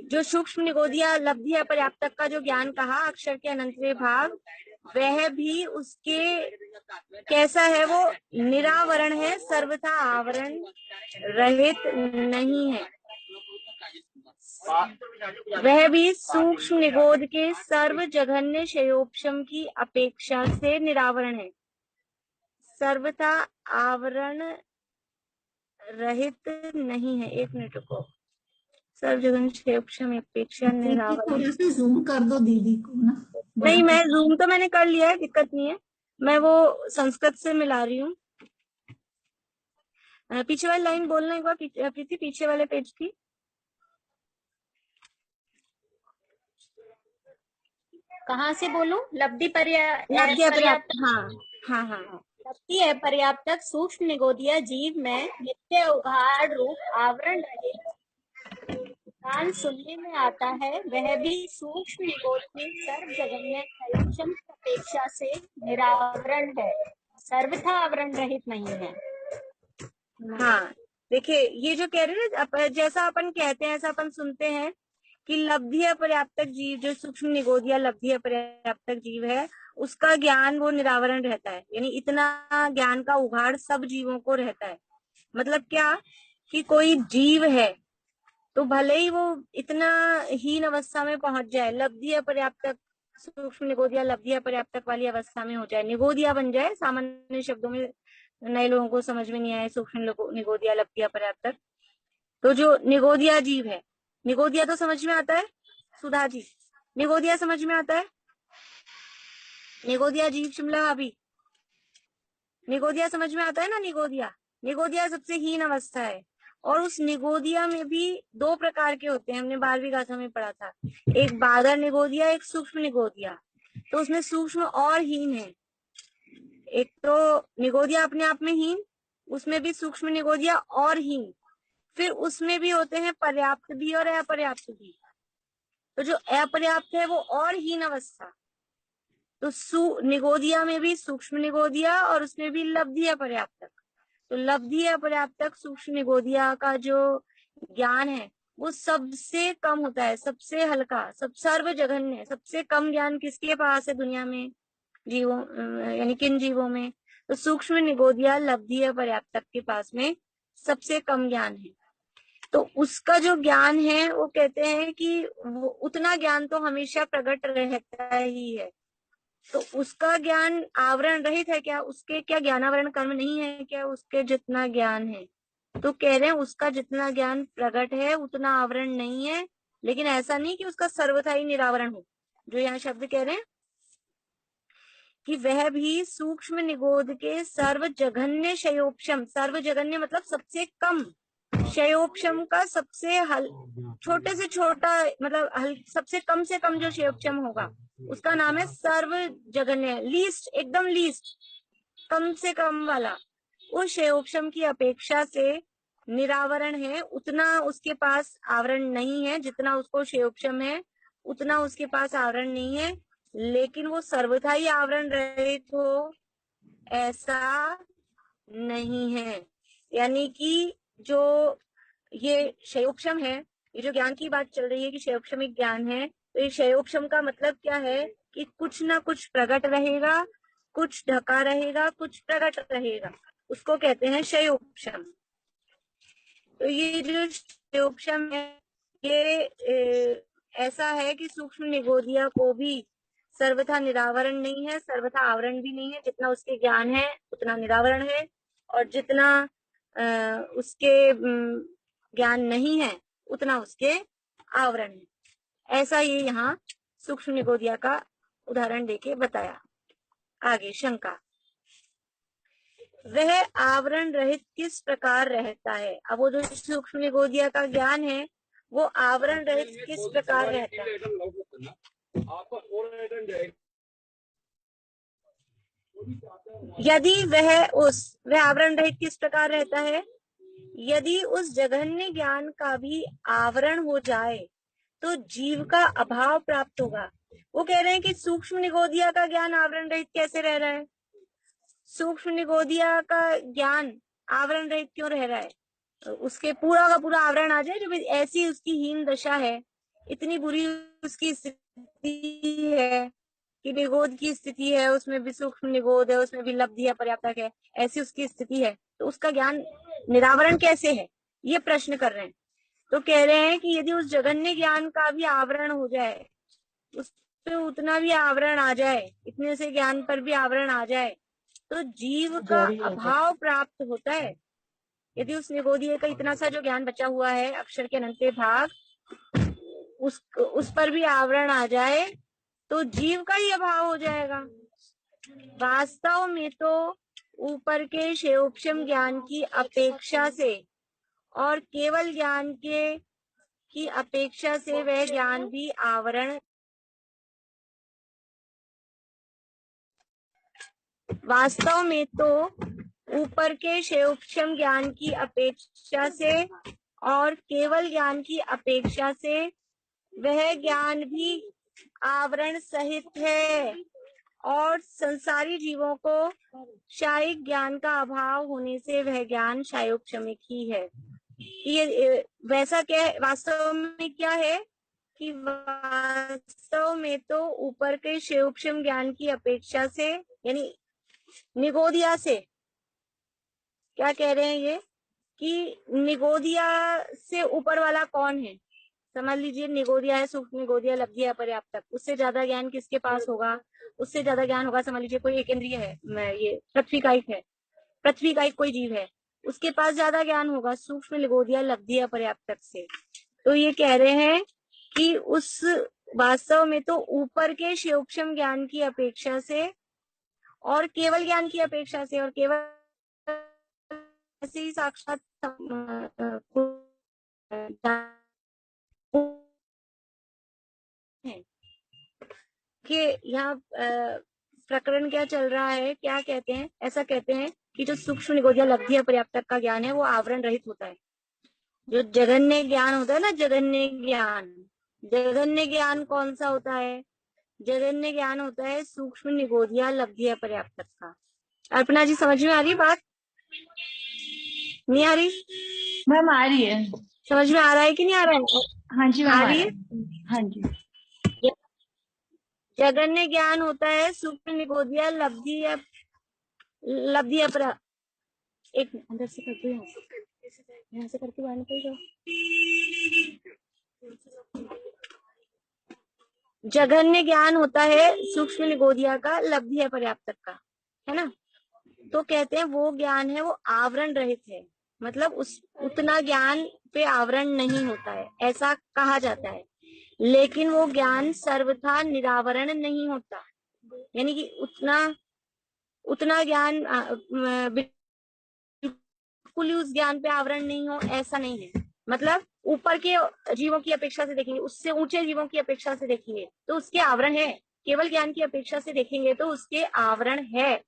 जो सूक्ष्म निगोदिया लब्धि अपर्याप्तक का जो ज्ञान कहा अक्षर के अनंत विभाग, वह भी उसके कैसा है, वो निरावरण है, सर्वथा आवरण रहित नहीं है। वह भी सूक्ष्म निगोद के सर्व जघन्य क्षयोक्षम की अपेक्षा से निरावरण है, सर्वथा आवरण रहित नहीं है। एक मिनट को, सर्व जघन्य क्षयोक्षम अपेक्षा दीदी निरावरण। थोड़ा सा जूम कर दो दीदी को ना, नहीं, बड़ा मैं जूम तो मैंने कर लिया है, दिक्कत नहीं है, मैं वो संस्कृत से मिला रही हूँ। पीछे वाली लाइन बोलना एक बार, प्रीति पीछे वाले पेज की। कहाँ से बोलूं? लब्धि लब्धि अपर्याप्त, हाँ हाँ हाँ हाँ। लब्धि अपर्याप्तक सूक्ष्म निगोदिया जीव में नित्य उघाड़ रूप आवरण रहित ज्ञान सुनने में आता है, वह भी सूक्ष्म निगोद की सर्व जगन्य क्षयोक्षम की अपेक्षा से निरावरण है, सर्वथा आवरण रहित नहीं है। हाँ देखिए, ये जो कह रहे हैं ना, जैसा अपन कहते हैं ऐसा अपन सुनते हैं कि लब्धि अपर्याप्तक जीव, जो सूक्ष्म निगोदिया लब्धि अपर्याप्तक जीव है, उसका ज्ञान वो निरावरण रहता है, यानी इतना ज्ञान का उघाड़ सब जीवों को रहता है। मतलब क्या कि कोई जीव है तो भले ही वो इतना हीन अवस्था में पहुंच जाए, लब्धि अपर्याप्तक सूक्ष्म निगोदिया लब्धि अपर्याप्तक वाली अवस्था में हो जाए, निगोदिया बन जाए, सामान्य शब्दों में नए लोगों को समझ में नहीं आए सूक्ष्म निगोदिया लब्धि अपर्याप्तक, तो जो निगोदिया जीव है, निगोदिया तो समझ में आता है सुधा जी, निगोदिया समझ में आता है, निगोदिया जीव शिमला अभी, निगोदिया समझ में आता है ना, निगोदिया, निगोदिया सबसे हीन अवस्था है। और उस निगोदिया में भी दो प्रकार के होते हैं, हमने 12वीं गाथा में पढ़ा था, एक बादर निगोदिया, एक सूक्ष्म निगोदिया। तो उसमें सूक्ष्म और हीन है, एक तो निगोदिया अपने आप में हीन, उसमें भी सूक्ष्म निगोदिया और हीन, फिर उसमें भी होते हैं पर्याप्त भी और अपर्याप्त भी। तो जो अपर्याप्त है वो और हीन अवस्था, तो निगोदिया में भी सूक्ष्म निगोदिया और उसमें भी लब्धि अपर्याप्तक। तो लब्धि अपर्याप्तक सूक्ष्म निगोदिया का जो ज्ञान है वो सबसे कम होता है, सबसे हल्का, सब सर्व जघन्य, सबसे कम ज्ञान किसके पास है दुनिया में, जीवों यानी किन जीवों में, तो सूक्ष्म निगोदिया लब्धि अपर्याप्तक के पास में सबसे कम ज्ञान है। तो उसका जो ज्ञान है वो कहते हैं कि वो उतना ज्ञान तो हमेशा प्रकट रहता ही है। तो उसका ज्ञान आवरण रहित है क्या, उसके क्या ज्ञानावरण कर्म नहीं है क्या, उसके जितना ज्ञान है, तो कह रहे हैं उसका जितना ज्ञान प्रकट है उतना आवरण नहीं है, लेकिन ऐसा नहीं कि उसका सर्वथा ही निरावरण हो। जो यहाँ शब्द कह रहे हैं कि वह भी सूक्ष्म निगोद के सर्व जघन्य क्षयोक्षम, सर्व जघन्य मतलब सबसे कम, क्षयोक्षम का सबसे छोटे से छोटा मतलब सबसे कम से कम जो क्षयोक्षम होगा उसका नाम है सर्व जघन्य, लीस्ट, एकदम लीस्ट, कम से कम वाला, उस क्षयोक्षम की अपेक्षा से निरावरण है, उतना उसके पास आवरण नहीं है, जितना उसको क्षयोक्षम है उतना उसके पास आवरण नहीं है, लेकिन वो सर्वथा ही आवरण रहित हो ऐसा नहीं है। यानी कि जो ये क्षयोक्षम है, ये जो ज्ञान की बात चल रही है कि क्षयोक्षम एक ज्ञान है, तो ये क्षयोक्षम का मतलब क्या है कि कुछ ना कुछ प्रकट रहेगा, कुछ ढका रहेगा, कुछ प्रकट रहेगा, उसको कहते हैं क्षयोक्षम। तो ये जो क्षयोक्षम है ये ऐसा है कि सूक्ष्म निगोदिया को भी सर्वथा निरावरण नहीं है, सर्वथा आवरण भी नहीं है, जितना उसके ज्ञान है उतना निरावरण है, और जितना उसके ज्ञान नहीं है उतना उसके आवरण है। ऐसा ये यहाँ सूक्ष्म निगोदिया का उदाहरण देके बताया। आगे शंका, वह आवरण रहित किस प्रकार रहता है। अब वो जो सूक्ष्म निगोदिया का ज्ञान है वो आवरण रहित किस प्रकार रहता है। यदि वह आवरण रहित किस प्रकार रहता है, यदि उस जघन्य ज्ञान का भी आवरण हो जाए तो जीव का अभाव प्राप्त होगा। वो कह रहे हैं कि सूक्ष्म निगोदिया का ज्ञान आवरण रहित कैसे रह रहा है, सूक्ष्म निगोदिया का ज्ञान आवरण रहित क्यों रह रहा है। उसके पूरा का पूरा आवरण आ जाए, जब ऐसी उसकी हीन दशा है, इतनी बुरी उसकी स्थिति है कि निगोद की स्थिति है, उसमें भी सूक्ष्म निगोद है, उसमें भी लब्धि पर्याप्तक है, ऐसी उसकी स्थिति है, तो उसका ज्ञान निरावरण कैसे है, ये प्रश्न कर रहे हैं। तो कह रहे हैं कि यदि उस जघन्य ज्ञान का भी आवरण हो जाए, उस पे उतना भी आवरण आ जाए, इतने से ज्ञान पर भी आवरण आ जाए, तो जीव का अभाव प्राप्त होता है। यदि उस निगोदिये का इतना सा जो ज्ञान बचा हुआ है, अक्षर के अनंते भाग, उस पर भी आवरण आ जाए तो जीव का ही अभाव हो जाएगा। वास्तव में तो ऊपर के क्षेयोपशम ज्ञान की अपेक्षा से और केवल ज्ञान की अपेक्षा से वह ज्ञान भी आवरण, वास्तव में तो ऊपर के क्षेयोपशम ज्ञान की अपेक्षा से और केवल ज्ञान की अपेक्षा से वह ज्ञान भी आवरण सहित है और संसारी जीवों को शायिक ज्ञान का अभाव होने से वह ज्ञान शायोपशमिक ही है। ये वैसा क्या है, वास्तव में क्या है कि वास्तव में तो ऊपर के क्षेयोपशम ज्ञान की अपेक्षा से, यानी निगोदिया से, क्या कह रहे हैं ये कि निगोदिया से ऊपर वाला कौन है। समझ लीजिए निगोदिया है, सूक्ष्म निगोदिया, लब्धि पर्याप्तक, उससे ज्यादा ज्ञान किसके पास होगा, उससे ज्यादा ज्ञान होगा, समझ लीजिए कोई एक इंद्रिय है, ये पृथ्वी का एक है, पृथ्वी का एक कोई जीव है, उसके पास ज्यादा ज्ञान होगा सूक्ष्म निगोदिया लब्धि पर्याप्तक से। तो ये कह रहे हैं कि उस वास्तव में तो ऊपर के सूक्ष्म ज्ञान की अपेक्षा से और केवल ज्ञान की अपेक्षा से और केवल ऐसे ही साक्षात कि यहाँ प्रकरण क्या चल रहा है, क्या कहते हैं, ऐसा कहते हैं कि जो सूक्ष्म निगोदिया लब्धि पर्याप्तक का ज्ञान है वो आवरण रहित होता है। जो जघन्य ज्ञान होता है ना, जघन्य ज्ञान कौन सा होता है, जघन्य ज्ञान होता है सूक्ष्म निगोदिया लब्धि पर्याप्तक का। अर्पणा जी समझ में आ रही बात, नहीं आ रही? मैम आ रही है। समझ में आ रहा है कि नहीं आ रहा है? हाँ जी मैम आ आ रही रहा है। है। हाँ जी। जघन्य ज्ञान होता है सूक्ष्म निगोदिया लब्धि एक अंदर से करती हूँ, यहाँ से करके बाहर निकल जाओ। जघन्य ज्ञान होता है सूक्ष्म निगोदिया का लब्धि पर्याप्तक का, है ना। तो कहते हैं वो ज्ञान है वो आवरण रहित है, मतलब उतना ज्ञान पे आवरण नहीं होता है, ऐसा कहा जाता है। लेकिन वो ज्ञान सर्वथा निरावरण नहीं होता, यानी कि उतना ज्ञान बिल्कुल ही उस ज्ञान पे आवरण नहीं हो, ऐसा नहीं है। मतलब ऊपर के जीवों की अपेक्षा से देखेंगे, उससे ऊंचे जीवों की अपेक्षा से देखेंगे तो उसके आवरण है, केवल ज्ञान की अपेक्षा से देखेंगे तो उसके आवरण है।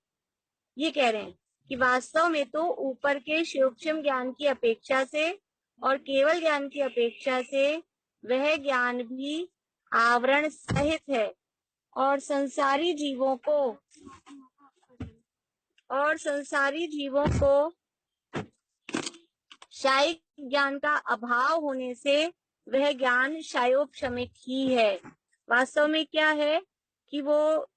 ये कह रहे हैं कि वास्तव में तो ऊपर के सूक्ष्म ज्ञान की अपेक्षा से और केवल ज्ञान की अपेक्षा से वह ज्ञान भी आवरण सहित है और संसारी जीवों को शायिक ज्ञान का अभाव होने से वह ज्ञान शायोपशमिक ही है। वास्तव में क्या है कि वो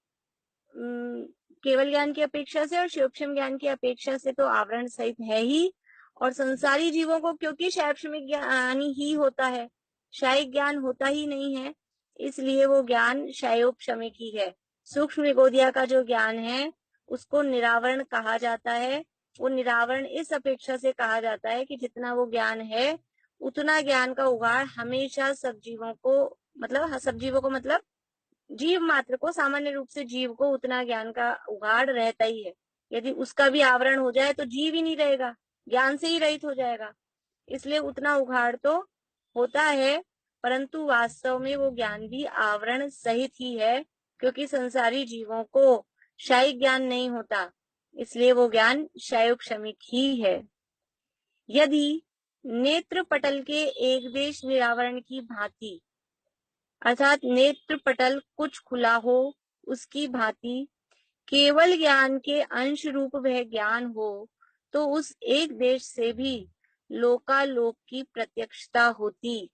केवल ज्ञान की अपेक्षा से और सूक्ष्म ज्ञान की अपेक्षा से तो आवरण सहित है ही, और संसारी जीवों को क्योंकि शायोपशमिक ज्ञान ही होता है, शायिक ज्ञान होता ही नहीं है, इसलिए वो ज्ञान शायोपशमिक ही है। सूक्ष्म निगोदिया का जो ज्ञान है उसको निरावरण कहा जाता है। वो निरावरण इस अपेक्षा से कहा जाता है कि जितना वो ज्ञान है उतना ज्ञान का उगाड़ हमेशा सब जीवों को मतलब जीव मात्र को, सामान्य रूप से जीव को उतना ज्ञान का उगाड़ रहता ही है। यदि उसका भी आवरण हो जाए तो जीव ही नहीं रहेगा, ज्ञान से ही रहित हो जाएगा। इसलिए उतना उघाड़ तो होता है, परंतु वास्तव में वो ज्ञान भी आवरण सहित ही है, क्योंकि संसारी जीवों को क्षय ज्ञान नहीं होता, इसलिए वो ज्ञान क्षयोक्षमिक ही है। यदि नेत्र पटल के एक देश निरावरण की भांति, अर्थात नेत्र पटल कुछ खुला हो उसकी भांति केवल ज्ञान के अंश रूप वह ज्ञान हो, तो उस एक देश से भी लोकालोक की प्रत्यक्षता होती।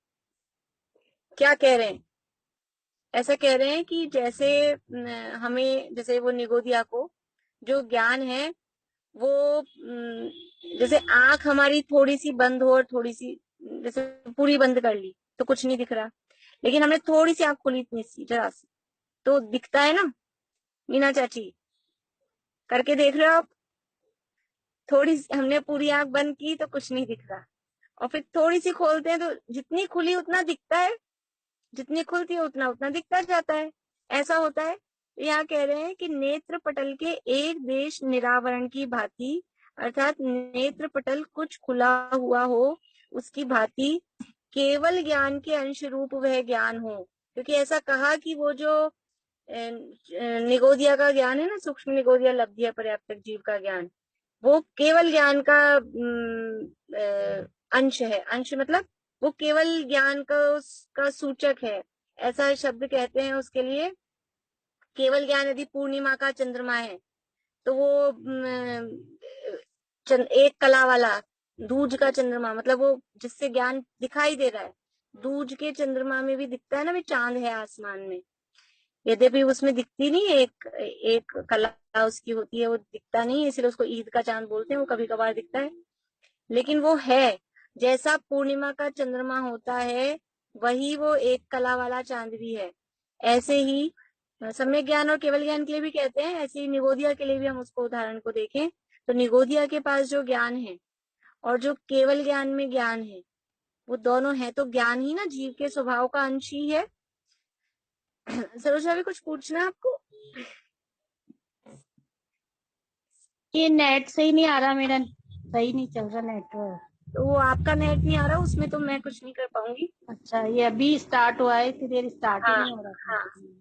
क्या कह रहे हैं? ऐसा कह रहे हैं कि जैसे हमें, जैसे वो निगोदिया को जो ज्ञान है वो जैसे आंख हमारी थोड़ी सी बंद हो और थोड़ी सी, जैसे पूरी बंद कर ली तो कुछ नहीं दिख रहा, लेकिन हमने थोड़ी सी आंख खोली, इतनी सी जरा सी, तो दिखता है ना। मीना चाची करके देख रहे हो आप? थोड़ी सी हमने पूरी आंख बंद की तो कुछ नहीं दिख रहा, और फिर थोड़ी सी खोलते हैं तो जितनी खुली उतना दिखता है, जितनी खुलती है उतना उतना दिखता जाता है। ऐसा होता है। यहाँ कह रहे हैं कि नेत्र पटल के एक देश निरावरण की भांति, अर्थात नेत्र पटल कुछ खुला हुआ हो उसकी भांति केवल ज्ञान के अंश रूप वह ज्ञान हो। क्योंकि ऐसा कहा कि वो जो निगोदिया का ज्ञान है ना, सूक्ष्म निगोदिया लब्धिया पर्याप्तक जीव का ज्ञान, वो केवल ज्ञान का अंश है। अंश मतलब वो केवल ज्ञान का सूचक है, ऐसा शब्द कहते हैं उसके लिए। केवल ज्ञान यदि पूर्णिमा का चंद्रमा है तो वो एक कला वाला दूज का चंद्रमा, मतलब वो जिससे ज्ञान दिखाई दे रहा है, दूज के चंद्रमा में भी दिखता है ना, भी चांद है आसमान में, यद्यपि उसमें दिखती नहीं है, एक कला उसकी होती है, वो दिखता नहीं है, इसलिए उसको ईद का चांद बोलते हैं। वो कभी कभार दिखता है, लेकिन वो है। जैसा पूर्णिमा का चंद्रमा होता है वही वो एक कला वाला चांद भी है। ऐसे ही सम्यक ज्ञान और केवल ज्ञान के लिए भी कहते हैं, ऐसे ही निगोदिया के लिए भी हम उसको उदाहरण को देखें तो निगोदिया के पास जो ज्ञान है और जो केवल ज्ञान में ज्ञान है, वो दोनों है तो ज्ञान ही ना जीव के स्वभाव का अंश ही है। सरोजा भी कुछ पूछना है आपको? ये नेट सही नहीं आ रहा, मेरा सही नहीं चल रहा नेटवर्क। तो वो आपका नेट नहीं आ रहा, उसमें तो मैं कुछ नहीं कर पाऊंगी। अच्छा, ये अभी स्टार्ट हुआ है, इतनी देर स्टार्ट ही हाँ नहीं हो रहा था। हाँ।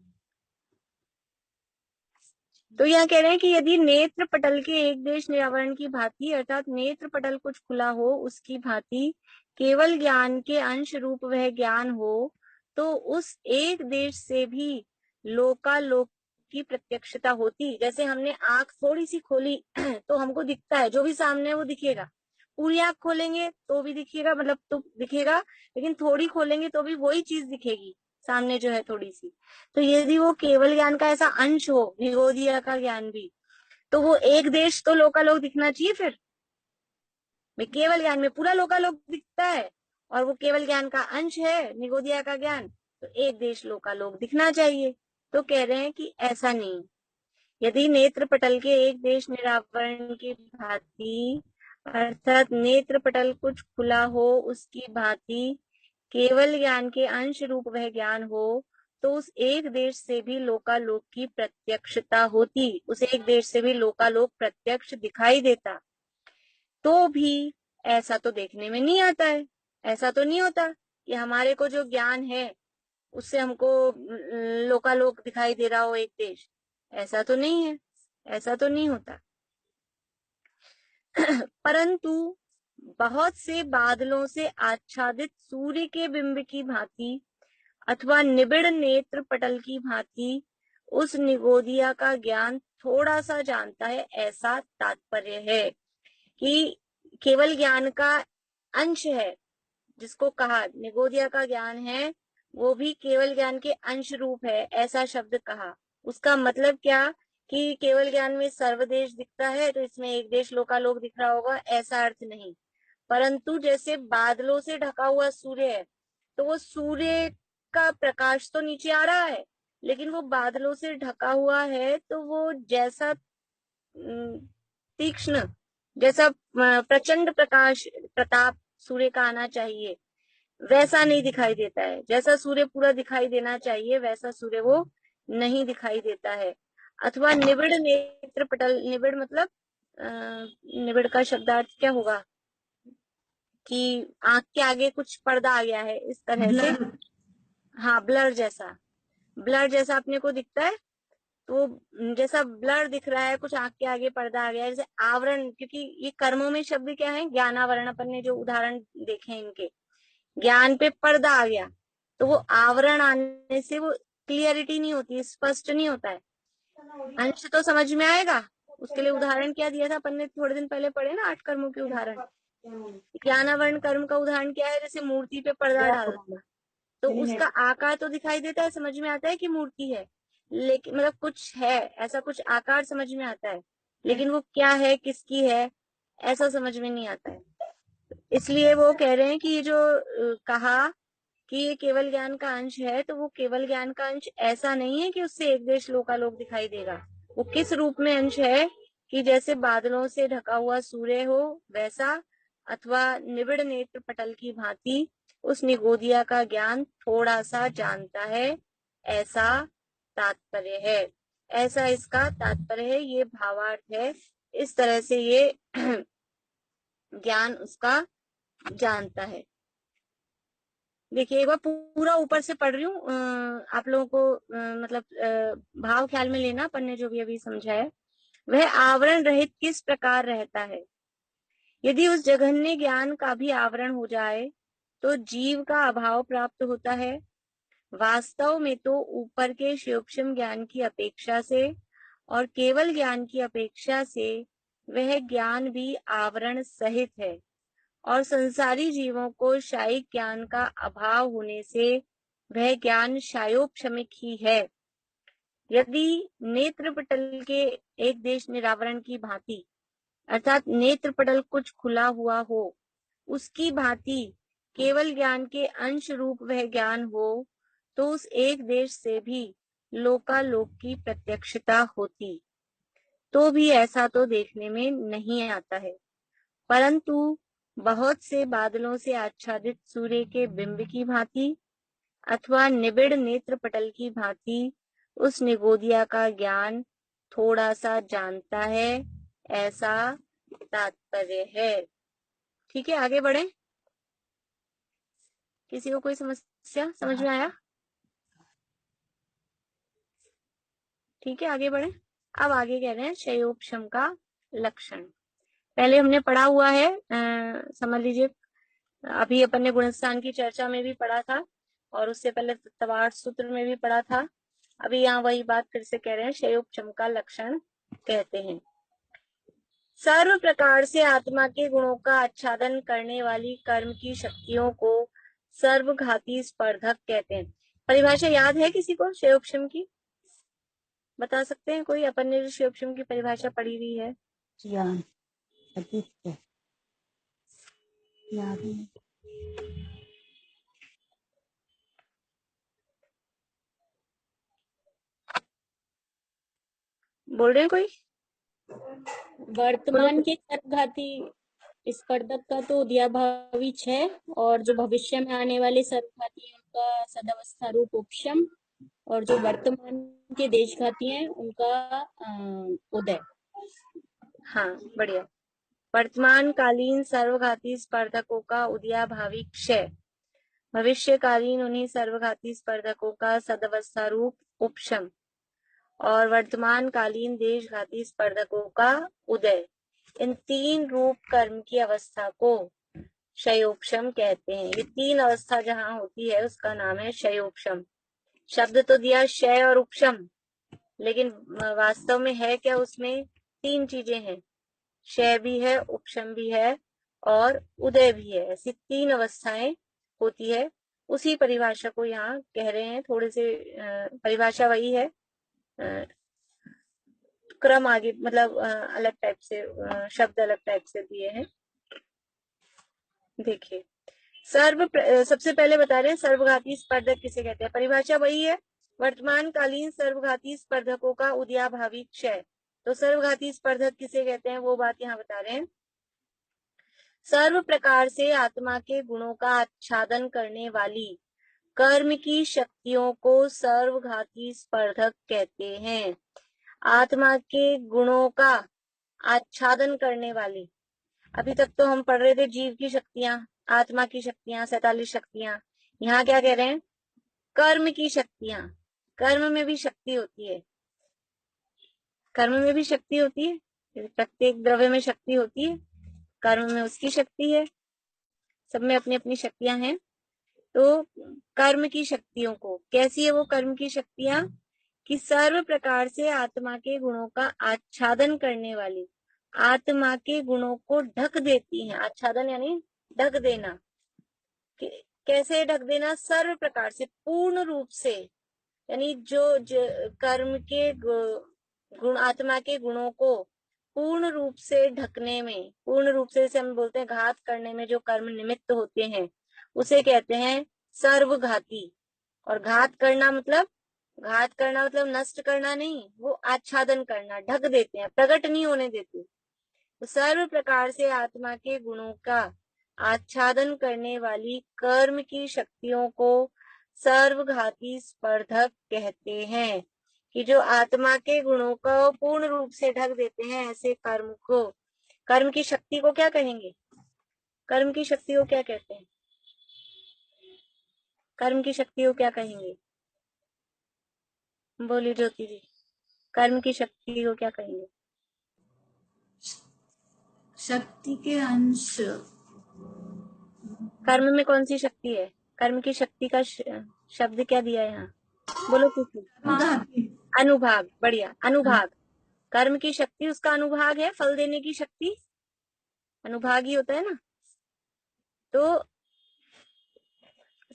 तो यहाँ कह रहे हैं कि यदि नेत्र पटल के एक देश निरावरण की भांति, अर्थात नेत्र पटल कुछ खुला हो उसकी भांति केवल ज्ञान के अंश रूप वह ज्ञान हो, तो उस एक देश से भी लोकालोक की प्रत्यक्षता होती। जैसे हमने आंख थोड़ी सी खोली तो हमको दिखता है, जो भी सामने है वो दिखेगा। पूरी आंख खोलेंगे तो भी दिखेगा, मतलब तो दिखेगा, लेकिन थोड़ी खोलेंगे तो भी वही चीज दिखेगी सामने जो है थोड़ी सी। तो यदि वो केवल ज्ञान का ऐसा अंश हो, निगोदिया का ज्ञान भी, तो वो एक देश तो लोकालोक दिखना चाहिए। फिर केवल ज्ञान में पूरा लोकालोक दिखता है और वो केवल ज्ञान का अंश है, निगोदिया का ज्ञान, तो एक देश लोकालोक दिखना चाहिए। तो कह रहे हैं कि ऐसा नहीं। यदि नेत्र पटल के एक देश निरावरण की भांति, अर्थात नेत्र पटल कुछ खुला हो उसकी भांति केवल ज्ञान के अंश रूप वह ज्ञान हो, तो उस एक देश से भी लोकालोक की प्रत्यक्षता होती। उस एक देश से भी लोकालोक प्रत्यक्ष दिखाई देता। तो भी ऐसा तो देखने में नहीं आता है। ऐसा तो नहीं होता कि हमारे को जो ज्ञान है उससे हमको लोकालोक दिखाई दे रहा हो एक देश। ऐसा तो नहीं है, ऐसा तो नहीं होता। परंतु बहुत से बादलों से आच्छादित सूर्य के बिंब की भांति अथवा निबिड़ नेत्र पटल की भांति उस निगोदिया का ज्ञान थोड़ा सा जानता है, ऐसा तात्पर्य है। कि केवल ज्ञान का अंश है, जिसको कहा निगोदिया का ज्ञान है वो भी केवल ज्ञान के अंश रूप है, ऐसा शब्द कहा। उसका मतलब क्या कि केवल ज्ञान में सर्वदेश दिखता है तो इसमें एक देश लोकालोक दिख रहा होगा, ऐसा अर्थ नहीं। परंतु जैसे बादलों से ढका हुआ सूर्य है तो वो सूर्य का प्रकाश तो नीचे आ रहा है, लेकिन वो बादलों से ढका हुआ है, तो वो जैसा तीक्ष्ण, जैसा प्रचंड प्रकाश प्रताप सूर्य का आना चाहिए, वैसा नहीं दिखाई देता है। जैसा सूर्य पूरा दिखाई देना चाहिए वैसा सूर्य वो नहीं दिखाई देता है। अथवा निबिड़ नेत्र पटल, निबिड़ मतलब निबिड़ का शब्दार्थ क्या होगा कि आंख के आगे कुछ पर्दा आ गया है इस तरह से। ब्लर। हाँ, ब्लर जैसा, ब्लर जैसा अपने को दिखता है। तो जैसा ब्लर दिख रहा है, कुछ आंख के आगे पर्दा आ गया है, जैसे आवरण, क्योंकि ये कर्मों में शब्द क्या है, ज्ञानावरण, अपन ने जो उदाहरण देखे हैं इनके, ज्ञान पे पर्दा आ गया तो वो आवरण आने से वो क्लियरिटी नहीं होती, स्पष्ट नहीं होता है। अंश तो समझ में आएगा, उसके लिए उदाहरण क्या दिया था अपन ने थोड़े दिन पहले पढ़े ना, 8 कर्मों के उदाहरण। ज्ञानावरण कर्म का उदाहरण क्या है, जैसे मूर्ति पे पर्दा डाल, तो उसका आकार तो दिखाई देता है, समझ में आता है कि मूर्ति है, लेकिन मतलब कुछ है, ऐसा कुछ आकार समझ में आता है, लेकिन वो क्या है, किसकी है, ऐसा समझ में नहीं आता है। इसलिए वो कह रहे हैं कि ये जो कहा कि ये केवल ज्ञान का अंश है, तो वो केवल ज्ञान का अंश ऐसा नहीं है कि उससे एक देश लोकालोक दिखाई देगा। वो किस रूप में अंश है कि जैसे बादलों से ढका हुआ सूर्य हो वैसा, अथवा निबिड़ नेत्र पटल की भांति उस निगोदिया का ज्ञान थोड़ा सा जानता है, ऐसा तात्पर्य है। ऐसा इसका तात्पर्य है, ये भावार्थ है। इस तरह से ये ज्ञान उसका जानता है। देखिए एक बार पूरा ऊपर से पढ़ रही हूँ, आप लोगों को मतलब भाव ख्याल में लेना, अपन ने जो भी अभी समझा है। वह आवरण रहित किस प्रकार रहता है। यदि उस जघन्य ज्ञान का भी आवरण हो जाए तो जीव का अभाव प्राप्त होता है। वास्तव में तो ऊपर के सूक्ष्म ज्ञान की अपेक्षा से और केवल ज्ञान की अपेक्षा से वह ज्ञान भी आवरण सहित है, और संसारी जीवों को शायिक ज्ञान का अभाव होने से वह ज्ञान शायोपशमिक ही है। यदि नेत्र पटल के एक देश निरावरण की भांति, अर्थात नेत्र पटल कुछ खुला हुआ हो, उसकी भांति केवल ज्ञान के अंश रूप वह ज्ञान हो, तो उस एक देश से भी लोकालोक की प्रत्यक्षता होती। तो भी ऐसा तो देखने में नहीं आता है, परंतु बहुत से बादलों से आच्छादित सूर्य के बिंब की भांति अथवा निबिड़ नेत्र पटल की भांति उस निगोदिया का ज्ञान थोड़ा सा जानता है, ऐसा तात्पर्य है। ठीक है, आगे बढ़े। किसी को कोई समस्या समझ में आया? ठीक है, आगे बढ़े। अब आगे कह रहे हैं शयोपशम का लक्षण। पहले हमने पढ़ा हुआ है, समझ लीजिए, अभी अपन ने गुणस्थान की चर्चा में भी पढ़ा था और उससे पहले तवार सूत्र में भी पढ़ा था। अभी यहाँ वही बात फिर से कह रहे हैं, शयोपशम का लक्षण कहते हैं सर्व प्रकार से आत्मा के गुणों का आच्छादन करने वाली कर्म की शक्तियों को सर्वघाती स्पर्धक कहते हैं। परिभाषा याद है किसी को शयोपशम की? बता सकते हैं कोई? अपन ने जो शयोपशम की परिभाषा पढ़ी हुई है। ज्ञान अतित्व याद नहीं। बोल रहे हैं कोई? वर्तमान के सर्वघाती स्पर्धक का तो उदयाभावी 6, और जो भविष्य में आने वाले सर्वघाती हैं उनका सदावस्था रूप उपशम, और जो वर्तमान के देशघाती हैं उनका उदय। हाँ, बढ़िया। वर्तमान कालीन सर्वघाती स्पर्धकों का उदयाभावी क्षय, भविष्यकालीन उन्हीं सर्वघाती स्पर्धकों का सदवस्था रूप उपशम, और वर्तमान कालीन देशघाती स्पर्धकों का उदय। इन 3 रूप कर्म की अवस्था को क्षयोपशम कहते हैं। ये 3 अवस्था जहाँ होती है उसका नाम है क्षयोपशम। शब्द तो दिया क्षय और उपशम, लेकिन वास्तव में है क्या, उसमें 3 चीजें हैं, क्षय भी है, उपशम भी है और उदय भी है। ऐसी 3 अवस्थाएं होती है। उसी परिभाषा को यहाँ कह रहे हैं। थोड़े से परिभाषा वही है, क्रम आगे मतलब अलग टाइप से, शब्द अलग टाइप से दिए हैं। देखिए, सबसे पहले बता रहे हैं सर्वघाती स्पर्धक किसे कहते हैं। परिभाषा वही है, वर्तमान कालीन सर्वघाती स्पर्धकों का उदयाभावी क्षय। तो सर्वघाती स्पर्धक किसे कहते हैं वो बात यहाँ बता रहे हैं। सर्व प्रकार से आत्मा के गुणों का आच्छादन करने वाली कर्म की शक्तियों को सर्वघाती स्पर्धक कहते हैं। आत्मा के गुणों का आच्छादन करने वाली, अभी तक तो हम पढ़ रहे थे जीव की शक्तियां, आत्मा की शक्तियां, 47 शक्तियां। यहाँ क्या कह रहे हैं? कर्म की शक्तियां। कर्म में भी शक्ति होती है, कर्म में भी शक्ति होती है, प्रत्येक द्रव्य में शक्ति होती है, कर्म में उसकी शक्ति है, सब में अपनी अपनी शक्तियां हैं। तो कर्म की शक्तियों को, कैसी है वो कर्म की शक्तियां? कि सर्व प्रकार से आत्मा के गुणों का आच्छादन करने वाली, आत्मा के गुणों को ढक देती हैं। आच्छादन यानी ढक देना। कैसे ढक देना? सर्व प्रकार से, पूर्ण रूप से, यानी जो कर्म के गुण, आत्मा के गुणों को पूर्ण रूप से ढकने में, पूर्ण रूप से जैसे हम बोलते हैं घात करने में जो कर्म निमित्त होते हैं उसे कहते हैं सर्वघाती। और घात करना मतलब नष्ट करना नहीं, वो आच्छादन करना, ढक देते हैं, प्रकट नहीं होने देते। तो सर्व प्रकार से आत्मा के गुणों का आच्छादन करने वाली कर्म की शक्तियों को सर्वघाती स्पर्धक कहते हैं। कि जो आत्मा के गुणों को पूर्ण रूप से ढक देते हैं, ऐसे कर्म को, कर्म की शक्ति को क्या कहेंगे? कर्म की शक्ति को क्या कहते हैं? कर्म की शक्ति को क्या कहेंगे? बोलिए ज्योति जी, कर्म की शक्ति को क्या कहेंगे? शक्ति के अंश। कर्म में कौन सी शक्ति है? कर्म की शक्ति का शब्द क्या दिया है यहाँ? बोलो कुछ। अनुभाग। बढ़िया, अनुभाग। कर्म की शक्ति उसका अनुभाग है, फल देने की शक्ति अनुभाग ही होता है ना। तो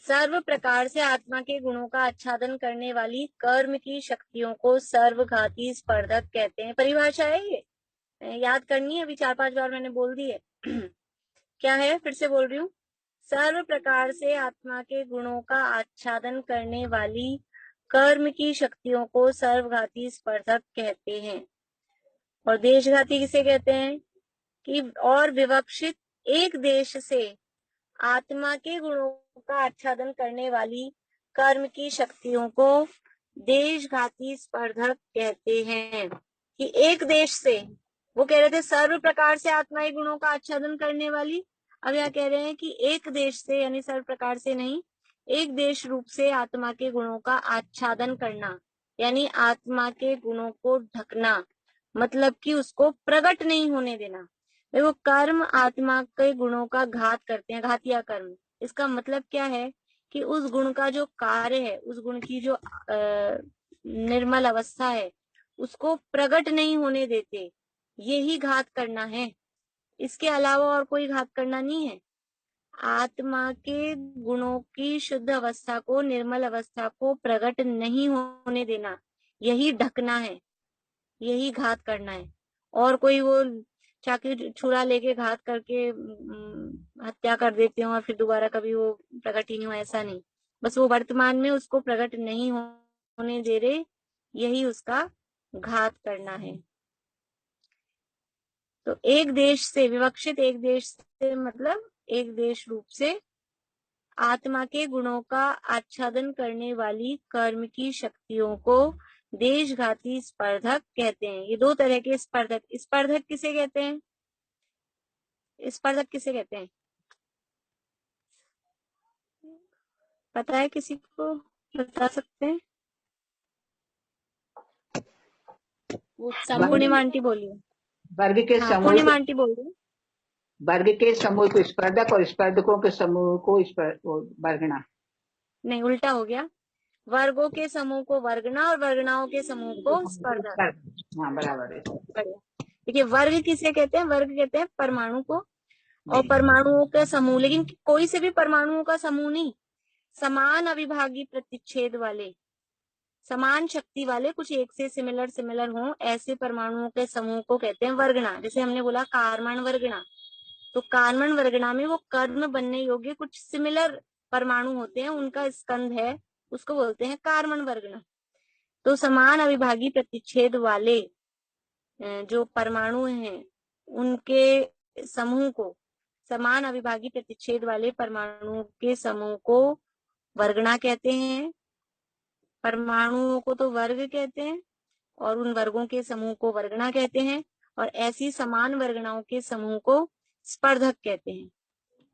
सर्व प्रकार से आत्मा के गुणों का आच्छादन करने वाली कर्म की शक्तियों को सर्वघाती स्पर्धक कहते हैं। परिभाषा है ये, याद करनी है, अभी 4-5 बार मैंने बोल दी है। क्या है? फिर से बोल रही हूँ। सर्व प्रकार से आत्मा के गुणों का आच्छादन करने वाली कर्म की शक्तियों को सर्वघाती स्पर्धक कहते हैं। और देशघाती किसे कहते हैं? कि और विवक्षित एक देश से आत्मा के गुणों का आच्छादन करने वाली कर्म की शक्तियों को देशघाती स्पर्धक कहते हैं। कि एक देश से, वो कह रहे थे सर्व प्रकार से आत्मा के गुणों का आच्छादन करने वाली, अब यह कह रहे हैं कि एक देश से, यानी सर्व प्रकार से नहीं, एक देश रूप से आत्मा के गुणों का आच्छादन करना, यानी आत्मा के गुणों को ढकना, मतलब कि उसको प्रकट नहीं होने देना। देखो, कर्म आत्मा के गुणों का घात करते हैं, घातिया कर्म। इसका मतलब क्या है? कि उस गुण का जो कार्य है, उस गुण की जो निर्मल अवस्था है, उसको प्रकट नहीं होने देते, यही घात करना है। इसके अलावा और कोई घात करना नहीं है। आत्मा के गुणों की शुद्ध अवस्था को, निर्मल अवस्था को प्रकट नहीं होने देना, यही ढकना है, यही घात करना है। और कोई वो चाकू छुरा लेके घात करके हत्या कर देते हो और फिर दोबारा कभी वो प्रकट ही नहीं हो, ऐसा नहीं। बस वो वर्तमान में उसको प्रकट नहीं होने दे रहे, यही उसका घात करना है। तो एक देश से, विवक्षित एक देश से मतलब एक देश रूप से आत्मा के गुणों का आच्छादन करने वाली कर्म की शक्तियों को देशघाती स्पर्धक कहते हैं। ये दो तरह के स्पर्धक। स्पर्धक किसे कहते हैं? स्पर्धक किसे कहते हैं? पता है किसी को? बता सकते हैं? पूर्णिमा आंटी बोलिए। वर्ग के हाँ, समूह, पूर्णिमा आंटी बोलिए। वर्ग के समूह को स्पर्धक और स्पर्धकों के समूह को वर्गना। नहीं, उल्टा हो गया। वर्गों के समूह को वर्गना और वर्गनाओं के समूह को स्पर्धक। हाँ, बराबर है। बढ़िया। देखिए, वर्ग किसे कहते हैं? वर्ग कहते हैं परमाणु को, और परमाणुओं का समूह, लेकिन कोई से भी परमाणुओं का समूह नहीं, समान अविभागी प्रतिच्छेद वाले, समान शक्ति वाले, कुछ एक से सिमिलर हो, ऐसे परमाणुओं के समूह को कहते हैं वर्गना। जैसे हमने बोला कार्बन वर्गना, तो कार्बन वर्गना में वो कर्म बनने योग्य कुछ सिमिलर परमाणु होते हैं, उनका स्कंध है, उसको बोलते हैं कार्बन वर्गना। तो समान अविभागी प्रतिच्छेद वाले जो परमाणु हैं, उनके समूह को समान अविभागी प्रतिच्छेद वाले परमाणुओं के समूह को वर्गणा कहते हैं। परमाणुओं को तो वर्ग कहते हैं और उन वर्गों के समूह को वर्गणा कहते हैं, और ऐसी समान वर्गणाओं के समूह को स्पर्धक कहते हैं।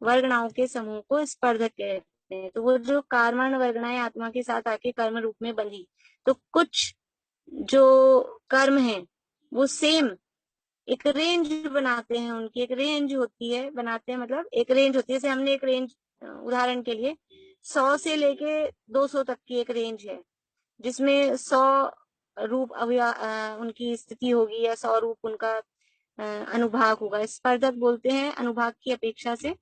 वर्गणाओं के समूह को स्पर्धक कहते हैं। तो वो जो कार्बन वर्गणाएं आत्मा के साथ आके कर्म रूप में बंधी, तो कुछ जो कर्म है वो सेम एक रेंज बनाते हैं, उनकी एक रेंज होती है, बनाते हैं मतलब एक रेंज होती है। जैसे हमने एक रेंज, उदाहरण के लिए 100 से लेके 200 तक की एक रेंज है, जिसमें 100 रूप उनकी स्थिति होगी या 100 रूप उनका अनुभाग होगा। स्पर्धक बोलते हैं अनुभाग की अपेक्षा से।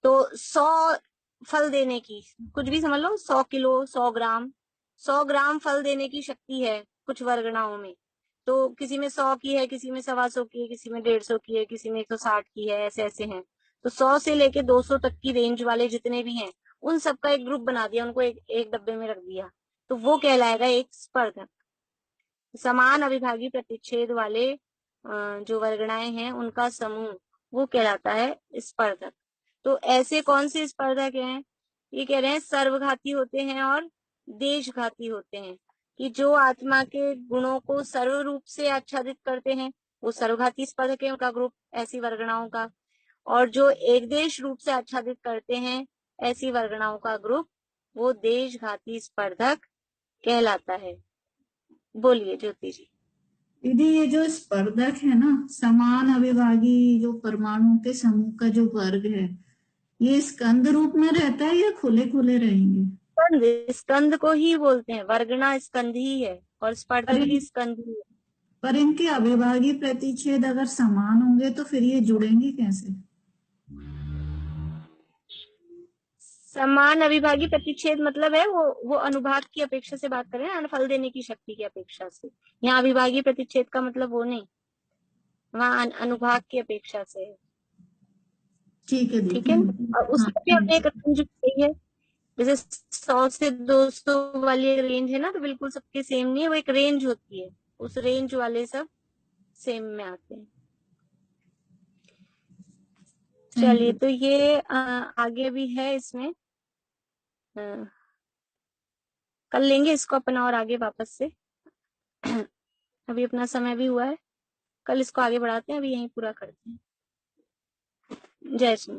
तो 100 फल देने की, कुछ भी समझ लो, 100 किलो, 100 ग्राम, 100 ग्राम फल देने की शक्ति है कुछ वर्गणाओं में। तो किसी में 100 की है, किसी में 125 की है, किसी में 150 की है, किसी में 160 की है, ऐसे ऐसे हैं। तो 100 से लेके 200 तक की रेंज वाले जितने भी हैं, उन सबका एक ग्रुप बना दिया, उनको एक डब्बे में रख दिया, तो वो कहलाएगा एक स्पर्धक। समान अविभागी प्रतिच्छेद वाले जो वर्गणाएं हैं उनका समूह वो कहलाता है स्पर्धक। तो ऐसे कौन से स्पर्धक हैं? ये कह रहे हैं सर्वघाती होते हैं और देशघाती होते हैं, कि जो आत्मा के गुणों को सर्व रूप से आच्छादित करते हैं वो सर्वघाती स्पर्धक है, उनका ग्रुप ऐसी वर्गणाओं का। और जो एक देश रूप से आच्छादित करते हैं ऐसी वर्गणाओं का ग्रुप, वो देशघाती स्पर्धक कहलाता है। बोलिए ज्योति जी। दीदी ये जो स्पर्धक है ना, समान अविभागी जो परमाणु के समूह का जो वर्ग है, ये स्कंद रूप में रहता है या खुले खुले रहेंगे? स्कंद, स्कंद को ही बोलते हैं, वर्गणा स्कंद ही है और स्पर्धक भी स्कंद ही है। पर इनके अविभागी प्रतिच्छेद अगर समान होंगे तो फिर ये जुड़ेंगे कैसे? समान अविभागी प्रतिच्छेद मतलब है वो अनुभाग की अपेक्षा से बात करें ना, फल देने की शक्ति की अपेक्षा से। यहाँ अविभागी प्रतिच्छेद का मतलब वो नहीं, वहाँ अनुभाग की अपेक्षा से है। ठीक है ठीक है, और उसमें भी हमने एक रेंज बताई है। जैसे 100 से 200 वाली एक रेंज है ना, तो बिल्कुल सबके सेम नहीं है, वो एक रेंज होती है, उस रेंज वाले सब सेम में आते हैं। चलिए, तो ये आगे भी है इसमें, कर लेंगे इसको अपन और आगे वापस से। अभी अपना समय भी हुआ है, कल इसको आगे बढ़ाते हैं, अभी यहीं पूरा करते हैं। जय श्री।